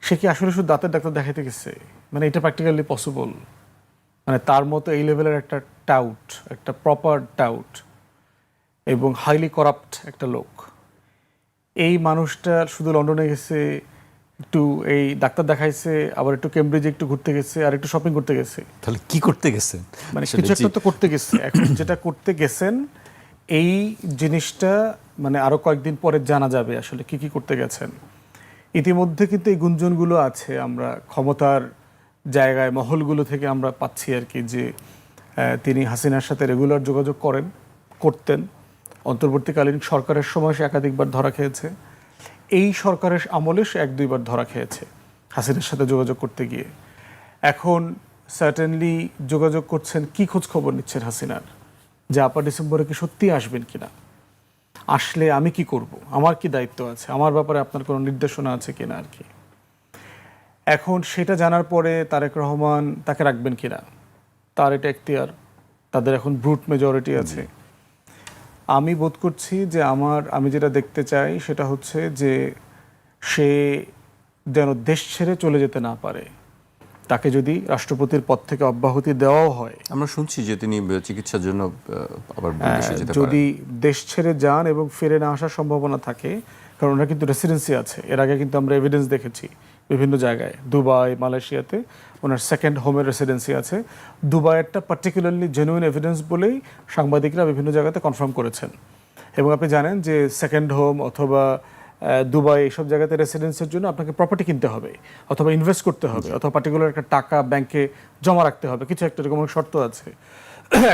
সে কি আসলে শুধু দাঁতের ডাক্তার দেখাইতে গেছে? মানে এটা প্র্যাকটিক্যালি পসিবল? মানে তার মতো এই লেভেলের একটা টাউট, একটা প্রপার টাউট এবং হাইলি করাপ্ট একটা লোক, এই মানুষটা শুধু লন্ডনে গেছে, একটু এই ডাক্তার দেখাইছে, আবার একটু কেমব্রিজে একটু ঘুরতে গেছে, আর একটু শপিং করতে গেছে। তাহলে কি করতে গেছেন? মানে কিছু একটা তো করতে গেছে। এখন যেটা করতে গেছেন, এই জিনিসটা মানে আরো কয়েকদিন পরে জানা যাবে আসলে কি কি করতে গেছেন। ইতিমধ্যে কিন্তু এই গুঞ্জনগুলো আছে, আমরা ক্ষমতার জায়গায় মহলগুলো থেকে আমরা পাচ্ছি আর কি, যে তিনি হাসিনার সাথে রেগুলার যোগাযোগ করতেন। অন্তর্বর্তীকালীন সরকারের সময় সে একাধিকবার ধরা খেয়েছে, এই সরকারের আমলে সে 1-2 বার ধরা খেয়েছে হাসিনার সাথে যোগাযোগ করতে গিয়ে। এখন সার্টেনলি যোগাযোগ করছেন, কি খোঁজ খবর নিচ্ছেন হাসিনার, যে আপা ডিসেম্বরে কি সত্যি আসবেন কিনা, আসলে আমি কি করব, আমার কি দায়িত্ব আছে, আমার ব্যাপারে আপনার কোনো নির্দেশনা আছে কিনা আর কি। এখন সেটা জানার পরে তারেক রহমান তাকে রাখবেন কিনা, তার এটা এখতিয়ার, তাদের এখন ব্রুট মেজরিটি আছে। আমি বোধ করছি যে আমি যেটা দেখতে চাই সেটা হচ্ছে যে সে যেন দেশ ছেড়ে চলে যেতে না পারে। তাকে যদি রাষ্ট্রপতির পদ থেকে অব্যাহতি দেওয়াও হয়, আমরা শুনছি যে তিনি চিকিৎসার জন্য আবার বিদেশে যেতে পারেন। যদি দেশ ছেড়ে যান এবং ফিরে না আসার সম্ভাবনা থাকে, কারণ ওনার কিন্তু রেসিডেন্সি আছে, এর আগে কিন্তু আমরা এভিডেন্স দেখেছি বিভিন্ন জায়গায়, দুবাই, মালয়েশিয়াতে ওনার সেকেন্ড হোমের রেসিডেন্সি আছে। দুবাইয়েরটা পার্টিকুলারলি জেনুইন এভিডেন্স বলেই সাংবাদিকরা বিভিন্ন জায়গাতে কনফার্ম করেছেন। এবং আপনি জানেন যে সেকেন্ড হোম অথবা দুবাই এইসব জায়গাতে রেসিডেন্সের জন্য আপনাকে প্রপার্টি কিনতে হবে, অথবা ইনভেস্ট করতে হবে, অথবা পার্টিকুলার একটা টাকা ব্যাংকে জমা রাখতে হবে, কিছু একটা এরকম শর্ত আছে।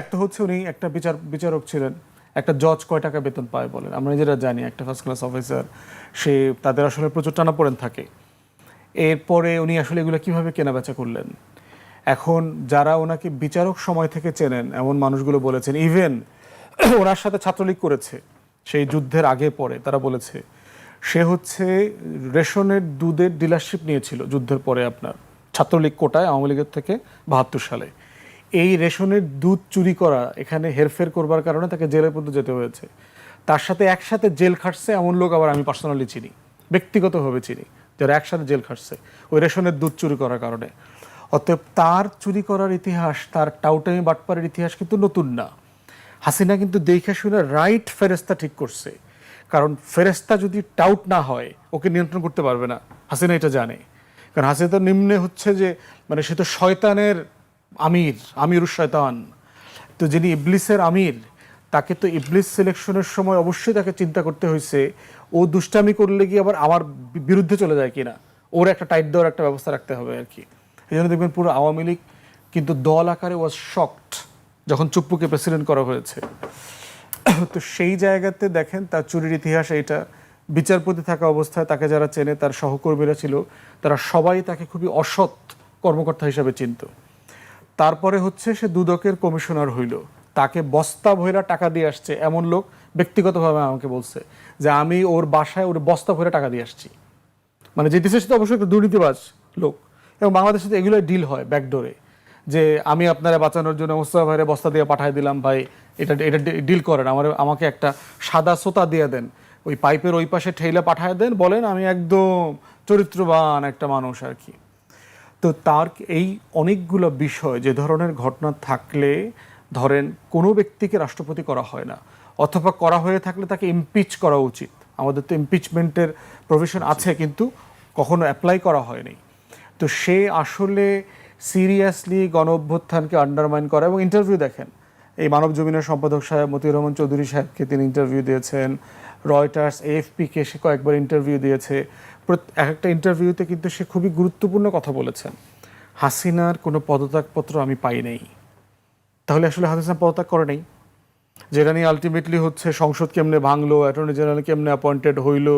একটা হচ্ছে উনি একটা বিচারক ছিলেন, একটা জজ কয় টাকা বেতন পায় বলেন, আমরা নিজেরা জানি, একটা ফার্স্ট ক্লাস অফিসার, সে তাদের আসলে প্রচুর টানাপোড়েন থাকে। এরপরে উনি আসলে এগুলো কীভাবে কেনাবেচা করলেন। এখন যারা ওনাকে বিচারক সময় থেকে চেনেন এমন মানুষগুলো বলেছেন, ইভেন ওনার সাথে ছাত্রলীগ করেছে সেই যুদ্ধের আগে পরে, তারা বলেছে সে হচ্ছে রেশনের দুধের ডিলারশিপ নিয়েছিল যুদ্ধের পরে আপনার ছাত্রলীগ কোটায় আওয়ামী লীগের থেকে 72 সালে। এই রেশনের দুধ চুরি করা, এখানে হেরফের করবার কারণে তাকে জেলে পর্যন্ত যেতে হয়েছে। তার সাথে একসাথে জেল খাটছে এমন লোক আবার আমি পার্সোনালি চিনি, ব্যক্তিগতভাবে চিনি, যারা একসাথে জেল খাটছে ওই রেশনের দুধ চুরি করার কারণে। অতএব তার চুরি করার ইতিহাস, তার টাউটামি বাটপারের ইতিহাস কিন্তু নতুন না। হাসিনা কিন্তু দেখে শুনে রাইট ফেরেস্তা ঠিক করছে, কারণ ফেরেস্তা যদি টাউট না হয় ওকে নিয়ন্ত্রণ করতে পারবে না, হাসিনা এটা জানে। কারণ হাসিনা তো নিম্নে হচ্ছে যে মানে সে তো শয়তানের আমিরুশ শয়তান, তো যিনি ইবলিসের আমির, তাকে তো ইবলিস সিলেকশনের সময় অবশ্যই তাকে চিন্তা করতে হয়েছে ও দুষ্টামি করলে কি আবার আমার বিরুদ্ধে চলে যায় কিনা, ওর একটা টাইট দেওয়ার একটা ব্যবস্থা রাখতে হবে আর কি। এই জন্য দেখবেন পুরো আওয়ামী লীগ কিন্তু দল আকারে ওয়াজ শকড যখন চুপ্পুকে প্রেসিডেন্ট করা হয়েছে। তো সেই জায়গাতে দেখেন তার চুরির ইতিহাস এইটা। বিচারপতি থাকা অবস্থায় তাকে যারা চেনে, তার সহকর্মীরা ছিল, তারা সবাই তাকে খুবই অসৎ কর্মকর্তা হিসাবে চিনত। তারপরে হচ্ছে সে দুদকের কমিশনার হইল, তাকে বস্তা ভৈরা টাকা দিয়ে আসছে এমন লোক ব্যক্তিগতভাবে আমাকে বলছে যে আমি ওর বাসায় ওর বস্তা ভৈরা টাকা দিয়ে আসছি। মানে যে দেশের সাথে অবশ্যই একটা দুর্নীতিবাজ লোক, এবং বাংলাদেশের সাথে এগুলোই ডিল হয় ব্যাকডোরে, যে আমি আপনারা বাঁচানোর জন্য মোস্তফা ভাইয়ের বস্তা দিয়ে পাঠিয়ে দিলাম, ভাই এটা এটা ডিল করেন, আমাকে একটা সাদা সোতা দিয়ে দেন, ওই পাইপের ওই পাশে ঠেলে পাঠিয়ে দেন, বলেন আমি একদম চরিত্রবান একটা মানুষ আর কি। তো তার এই অনেকগুলো বিষয়, যে ধরনের ঘটনা থাকলে ধরেন কোনো ব্যক্তিকে রাষ্ট্রপতি করা হয় না, অথবা করা হয়ে থাকলে তাকে ইমপিচ করা উচিত। আমাদের তো ইমপিচমেন্টের প্রভিশন আছে কিন্তু কখনো অ্যাপ্লাই করা হয়নি। তো সে আসলে সিরিয়াসলি গণ অভ্যুত্থানকে আন্ডারমাইন করা, এবং ইন্টারভিউ দেখেন এই মানব জমিনের সম্পাদক সাহেব মতিউর রহমান চৌধুরী সাহেবকে তিনি ইন্টারভিউ দিয়েছেন, রয়টার্স, এএফপিকে সে কয়েকবার ইন্টারভিউ দিয়েছে। এক একটা ইন্টারভিউতে কিন্তু সে খুবই গুরুত্বপূর্ণ কথা বলেছেন, হাসিনার কোনো পদত্যাগপত্র আমি পাই নাই। তাহলে আসলে হাসিনা পদত্যাগ করে নেই, যেটা নিয়ে আলটিমেটলি হচ্ছে সংসদ কেমনে ভাঙলো, অ্যাটর্নি জেনারেল কেমনে অ্যাপয়েন্টেড হইলো,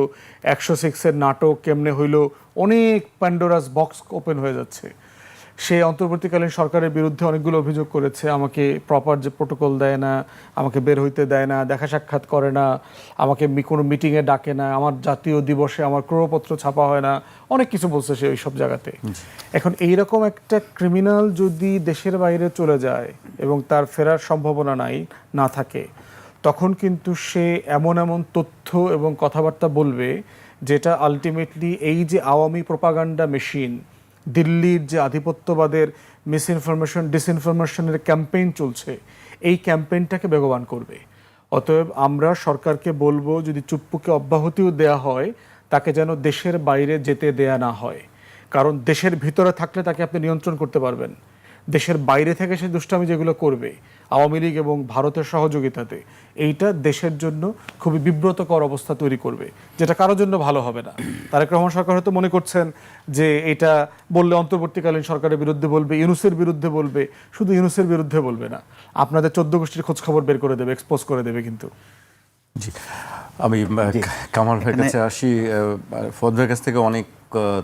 106-এর নাটক কেমনে হইলো, অনেক প্যান্ডোরাস বক্স ওপেন হয়ে যাচ্ছে। সে অন্তর্বর্তীকালীন সরকারের বিরুদ্ধে অনেকগুলো অভিযোগ করেছে, আমাকে প্রপার যে প্রোটোকল দেয় না, আমাকে বের হইতে দেয় না, দেখা সাক্ষাৎ করে না, আমাকে কোনো মিটিংয়ে ডাকে না, আমার জাতীয় দিবসে আমার ক্রয়পত্র ছাপা হয় না, অনেক কিছু বলছে সে ওই সব জায়গাতে। এখন এইরকম একটা ক্রিমিনাল যদি দেশের বাইরে চলে যায় এবং তার ফেরার সম্ভাবনা না থাকে, তখন কিন্তু সে এমন এমন তথ্য এবং কথাবার্তা বলবে যেটা আলটিমেটলি এই যে আওয়ামী প্রোপাগান্ডা মেশিন, দিল্লির যে আধিপত্যবাদের মিসইনফরমেশন ডিসইনফরমেশনের ক্যাম্পেইন চলছে, এই ক্যাম্পেইনটাকে বেগবান করবে। অতএব আমরা সরকারকে বলবো, যদি চুপ্পুকে অব্যাহতিও দেয়া হয়, তাকে যেন দেশের বাইরে যেতে দেয়া না হয়। কারণ দেশের ভিতরে থাকলে তাকে আপনি নিয়ন্ত্রণ করতে পারবেন, দেশের বাইরে থেকে সে দুষ্টামি যেগুলো করবে আওয়ামী লীগ এবং ভারতের সহযোগিতাতে, এইটা দেশের জন্য খুবই বিব্রতকর অবস্থা তৈরি করবে, যেটা কারোর জন্য ভালো হবে না। তারেক রহমান সরকার হয়তো মনে করছেন যে এটা বললে অন্তর্বর্তীকালীন সরকারের বিরুদ্ধে বলবে, ইউনূসের বিরুদ্ধে বলবে, শুধু ইউনূসের বিরুদ্ধে বলবে না, আপনাদের 14 গোষ্ঠীর খোঁজ খবর বের করে দেবে, এক্সপোজ করে দেবে কিন্তু। জি, আমি কামাল ভাইয়ের কাছে আসি। ফওয়াদ ভাইয়ের কাছ থেকে অনেক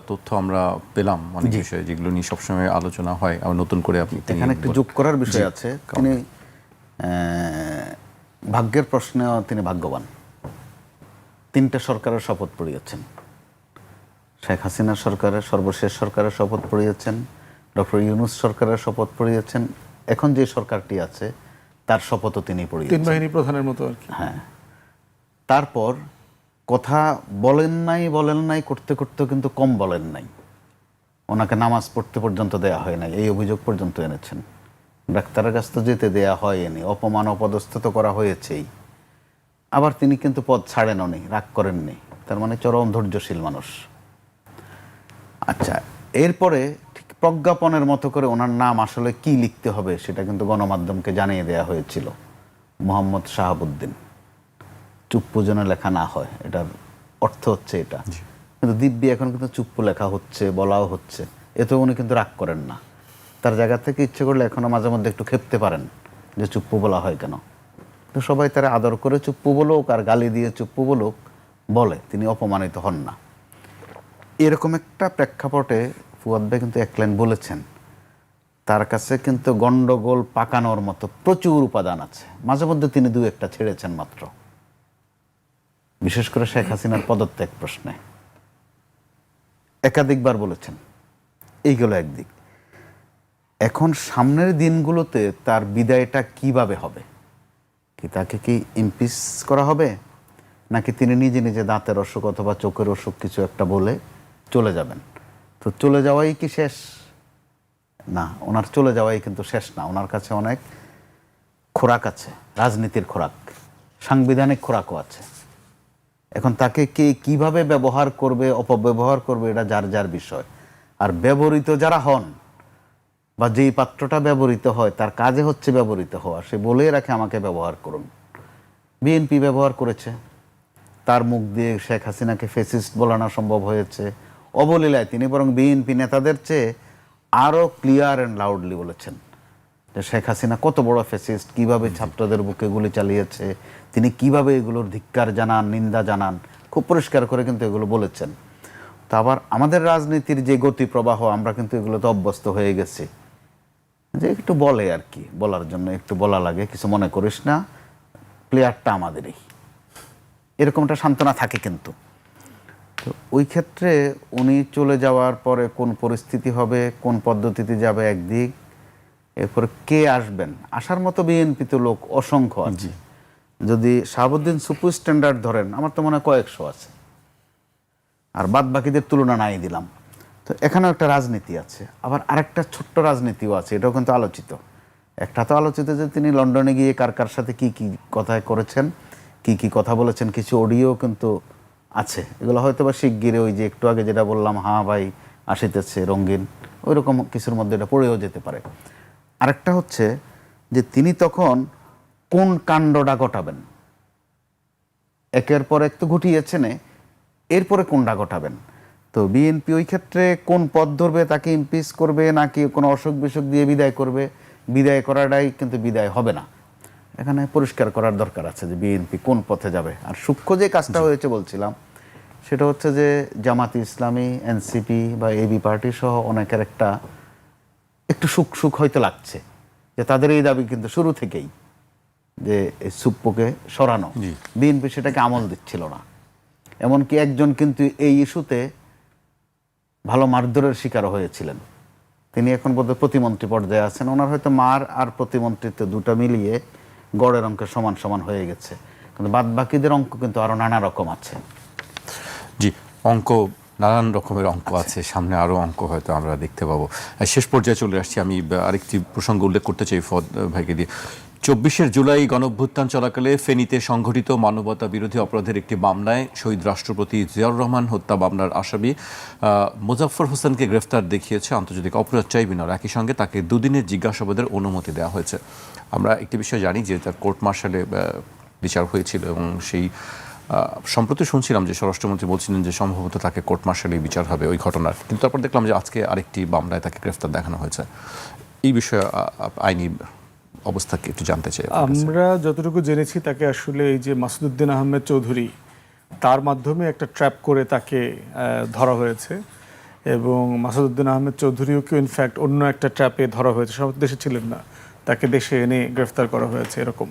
তথ্য আমরা পেলাম, অনেক বিষয় যেগুলো নিয়ে সবসময় আলোচনা হয়। আবার নতুন করে আপনি এখানে একটু যোগ করার বিষয় আছে, তিনি ভাগ্যের প্রশ্নে তিনি ভাগ্যবান। 3টে সরকারের শপথ পড়িয়েছেন, শেখ হাসিনা সরকারের সর্বশেষ সরকারের শপথ পড়িয়েছেন, ডক্টর ইউনূস সরকারের শপথ পড়িয়েছেন, এখন যে সরকারটি আছে তার শপথও তিনি পড়িয়েছেন, 3 বাহিনী প্রধানের মতো আর কি। হ্যাঁ, তারপর কথা বলেন নাই করতে করতেও কিন্তু কম বলেন নাই, ওনাকে নামাজ পড়তে পর্যন্ত দেয়া হয় নাই, এই অভিযোগ পর্যন্ত এনেছেন। ডাক্তারের কাছ তো যেতে দেয়া হয়নি, অপমান অপদস্থ তো করা হয়েছেই। আবার তিনি কিন্তু পদ ছাড়েননি, রাগ করেননি, তার মানে চরম ধৈর্যশীল মানুষ। আচ্ছা, এরপরে ঠিক প্রজ্ঞাপনের মতো করে ওনার নাম আসলে কি লিখতে হবে সেটা কিন্তু গণমাধ্যমকে জানিয়ে দেয়া হয়েছিল, মোহাম্মদ শাহাবুদ্দিন। চুপ্পু যেন লেখা না হয়, এটার অর্থ হচ্ছে এটা। কিন্তু দিব্যি এখন কিন্তু চুপ্পু লেখা হচ্ছে, বলাও হচ্ছে, এতে উনি কিন্তু রাগ করেন না। তার জায়গা থেকে ইচ্ছে করলে এখনো মাঝে মধ্যে একটু খেপতে পারেন যে চুপ্পু বলা হয় কেন। তো সবাই তারা আদর করে চুপ্পু বলুক আর গালি দিয়ে চুপ্পু বলুক বলে, তিনি অপমানিত হন না। এরকম একটা প্রেক্ষাপটে ফুয়াদ ভাই কিন্তু এক লাইন বলেছেন, তার কাছে কিন্তু গন্ডগোল পাকানোর মতো প্রচুর উপাদান আছে। মাঝে মধ্যে তিনি দু একটা ছেড়েছেন মাত্র, বিশেষ করে শেখ হাসিনার পদত্যাগ প্রশ্নে একাধিকবার বলেছেন। এইগুলো একদিক। এখন সামনের দিনগুলোতে তার বিদায়টা কিভাবে হবে? কি তাকে কি ইমপিচ করা হবে, নাকি তিনি নিজে নিজে দাঁতের অসুখ অথবা চোখের অসুখ কিছু একটা বলে চলে যাবেন? তো চলে যাওয়াই কি শেষ? না, ওনার চলে যাওয়াই কিন্তু শেষ না। ওনার কাছে অনেক খোরাক আছে, রাজনীতির খোরাক, সাংবিধানিক খোরাকও আছে। এখন তাকে কে কিভাবে ব্যবহার করবে, অপব্যবহার করবে, এটা যার যার বিষয়। আর ব্যবহৃত যারা হন বা যেই পাত্রটা ব্যবহৃত হয় তার কাজে হচ্ছে ব্যবহৃত হওয়া, সে বলেই রাখে আমাকে ব্যবহার করুন। বিএনপি ব্যবহার করেছে, তার মুখ দিয়ে শেখ হাসিনাকে ফেসিস্ট বলানো সম্ভব হয়েছে অবলীলায়। তিনি বরং বিএনপি নেতাদের চেয়ে আরও ক্লিয়ার অ্যান্ড লাউডলি বলেছেন যে শেখ হাসিনা কত বড় ফেসিস্ট, কিভাবে ছাত্রদের বুকে গুলি চালিয়েছে, তিনি কিভাবে এগুলোর ধিক্কার জানান, নিন্দা জানান, খুব পরিষ্কার করে কিন্তু এগুলো বলেছেন। তো আবার আমাদের রাজনীতির যে গতি প্রবাহ, আমরা কিন্তু এগুলোতে অভ্যস্ত হয়ে গেছি, যে একটু বলে আর কি, বলার জন্য একটু বলা লাগে, কিছু মনে করিস না, প্লেয়ারটা আমাদেরই, এরকমটা সান্ত্বনা থাকে। কিন্তু তো ওই ক্ষেত্রে উনি চলে যাওয়ার পরে কোন পরিস্থিতি হবে, কোন পদ্ধতিতে যাবে একদিক, এরপরে কে আসবেন, আসার মতো বিএনপি তো লোক অসংখ্য আছে। যদি শাহাবুদ্দিন সুপু স্ট্যান্ডার্ড ধরেন, আমার তো মনে হয় কয়েকশো আছে, আর বাদ বাকিদের তুলনা নাই দিলাম। তো এখানেও একটা রাজনীতি আছে, আবার আরেকটা ছোট্ট রাজনীতিও আছে, এটাও কিন্তু আলোচিত। একটা তো আলোচিত যে তিনি লন্ডনে গিয়ে কার কার সাথে কি কি কথায় করেছেন, কি কি কথা বলেছেন, কিছু অডিও কিন্তু আছে। এগুলো হয়তো বা শিগগিরে ওই যে একটু আগে যেটা বললাম, হ্যাঁ ভাই আসিতেছে রঙিন, ওই রকম কিছুর মধ্যে এটা পড়েও যেতে পারে। আরেকটা হচ্ছে যে তিনি তখন কোন কাণ্ডটা ঘটাবেন, একের পর এক তো ঘটিয়েছেন, এরপরে কোনটা ঘটাবেন। তো বিএনপি ওই ক্ষেত্রে কোন পথ ধরবে, তাকে ইমপিচ করবে নাকি কোনো অসুখ বিসুখ দিয়ে বিদায় করবে, বিদায় করাটাই কিন্তু বিদায় হবে না। এখানে পরিষ্কার করার দরকার আছে যে বিএনপি কোন পথে যাবে। আর সূক্ষ্ম যে কাজটা হয়েছে বলছিলাম, সেটা হচ্ছে যে জামাত ইসলামী, এনসিপি বা এবি পার্টি সহ অনেকের একটু সুখ হয়তো লাগছে যে তাদের এই দাবি কিন্তু শুরু থেকেই, যে এই সুপ্পুকে সরানো, বিএনপি সেটাকে আমল দিচ্ছিল না। এমনকি একজন কিন্তু এই ইস্যুতে ভালো মারধরের শিকারও হয়েছিলেন। তিনি এখন বোধহয় প্রতিমন্ত্রী পর্যায়ে আছেন। ওনার হয়তো মার আর প্রতিমন্ত্রিত্ব দুটো মিলিয়ে গড়ের অঙ্ক সমান সমান হয়ে গেছে, কিন্তু বাদ বাকিদের অঙ্ক কিন্তু আরো নানা রকম আছে। জি, অঙ্ক, নানান রকমের অঙ্ক আছে, সামনে আরও অঙ্ক হয়তো আমরা দেখতে পাবো। শেষ পর্যায়ে চলে আসছি। আমি আরেকটি প্রসঙ্গ উল্লেখ করতে চাই ফদ ভাইকে দিয়ে। 24শে জুলাই গণঅভ্যুত্থান চলাকালে ফেনীতে সংঘটিত মানবতা বিরোধী অপরাধের একটি মামলায় শহীদ রাষ্ট্রপতি জিয়াউর রহমান হত্যা মামলার আসামি মোজাফফর হোসেনকে গ্রেফতার দেখিয়েছে আন্তর্জাতিক অপরাধ ট্রাইব্যুনাল। একই সঙ্গে তাকে দুদিনের জিজ্ঞাসাবাদের অনুমতি দেওয়া হয়েছে। আমরা একটি বিষয় জানি যে তার কোর্ট মার্শালে বিচার হয়েছিল, এবং সেই সম্প্রতি শুনছিলাম যে স্বরাষ্ট্রমন্ত্রী বলছিলেন যে সম্ভবত তাকে কোর্ট মার্শালে বিচার হবে ওই ঘটনার। কিন্তু তারপর দেখলাম যে আজকে আরেকটি মামলায় তাকে গ্রেফতার দেখানো হয়েছে। এই বিষয়ে আইনি অবস্থাকে একটু জানতে চাই। আমরা যতটুকু জেনেছি, তাকে আসলে এই যে মাসুদউদ্দিন আহমেদ চৌধুরী, তার মাধ্যমে একটা ট্র্যাপ করে তাকে ধরা হয়েছে, এবং মাসুদউদ্দিন আহমেদ চৌধুরীকেও ইনফ্যাক্ট অন্য একটা ট্র্যাপে ধরা হয়েছে, সব দেশে ছিলেন না, তাকে দেশে এনে গ্রেফতার করা হয়েছে এরকম।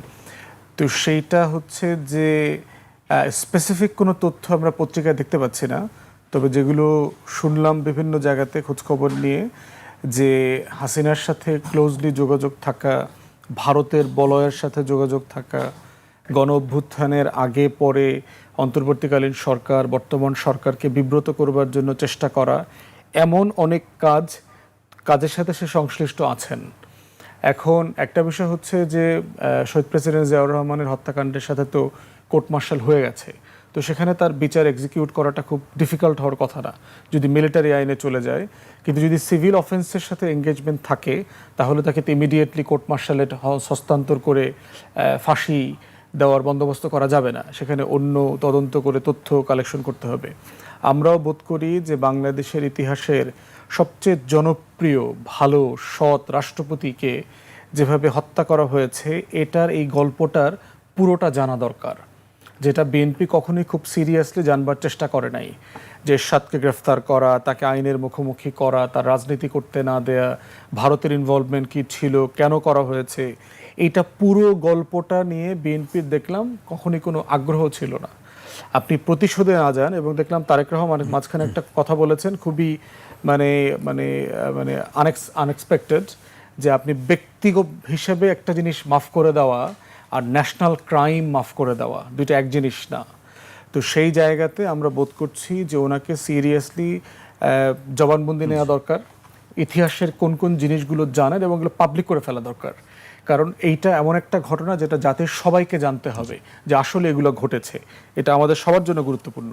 তো সেইটা হচ্ছে যে স্পেসিফিক কোনো তথ্য আমরা পত্রিকায় দেখতে পাচ্ছি না, তবে যেগুলো শুনলাম বিভিন্ন জায়গাতে খোঁজখবর নিয়ে, যে হাসিনার সাথে ক্লোজলি যোগাযোগ থাকা, ভারতের বলয়ের সাথে যোগাযোগ থাকা, গণ অভ্যুত্থানের আগে পরে অন্তর্বর্তীকালীন সরকার, বর্তমান সরকারকে বিব্রত করবার জন্য চেষ্টা করা, এমন অনেক কাজের সাথে সে সংশ্লিষ্ট আছেন। এখন একটা বিষয় হচ্ছে যে শহীদ প্রেসিডেন্ট জিয়াউর রহমানের হত্যাকাণ্ডের সাথে তো কোর্ট মার্শাল হয়ে গেছে, তো সেখানে তার বিচার এক্সিকিউট করাটা খুব ডিফিকাল্ট হওয়ার কথা না যদি মিলিটারি আইনে চলে যায়। কিন্তু যদি সিভিল অফেন্সের সাথে এঙ্গেজমেন্ট থাকে, তাহলে তাকে তো ইমিডিয়েটলি কোর্ট মার্শালে হস্তান্তর করে ফাঁসি দেওয়ার বন্দোবস্ত করা যাবে না, সেখানে অন্য তদন্ত করে তথ্য কালেকশন করতে হবে। আমরাও বোধ করি যে বাংলাদেশের ইতিহাসের সবচেয়ে জনপ্রিয়, ভালো, সৎ রাষ্ট্রপতিকে যেভাবে হত্যা করা হয়েছে, এটার এই গল্পটার পুরোটা জানা দরকার। যেটা বিএনপি কখনোই খুব সিরিয়াসলি জানবার চেষ্টা করে নাই। যে এরশাদকে গ্রেফতার করা, তাকে আইনের মুখোমুখি করা, তার রাজনীতি করতে না দেয়া, ভারতের ইনভলভমেন্ট কি ছিল, কেন করা হয়েছে, এইটা পুরো গল্পটা নিয়ে বিএনপির দেখলাম কখনোই কোনো আগ্রহ ছিল না। আপনি প্রতিশোধে না যান, এবং দেখলাম তারেক রহমান মাঝখানে একটা কথা বলেছেন খুবই মানে মানে মানে আনএক্সপেক্টেড, যে আপনি ব্যক্তিগত হিসেবে একটা জিনিস মাফ করে দেওয়া আর ন্যাশনাল ক্রাইম মাফ করে দেওয়া দুইটা এক জিনিস না। তো সেই জায়গাতে আমরা বোধ করছি যে ওনাকে সিরিয়াসলি জবানবন্দি নেওয়া দরকার, ইতিহাসের কোন কোন জিনিসগুলো জানেন এবং এগুলো পাবলিক করে ফেলা দরকার। কারণ এইটা এমন একটা ঘটনা যেটা জাতির সবাইকে জানতে হবে যে আসলে এগুলো ঘটেছে। এটা আমাদের সবার জন্য গুরুত্বপূর্ণ।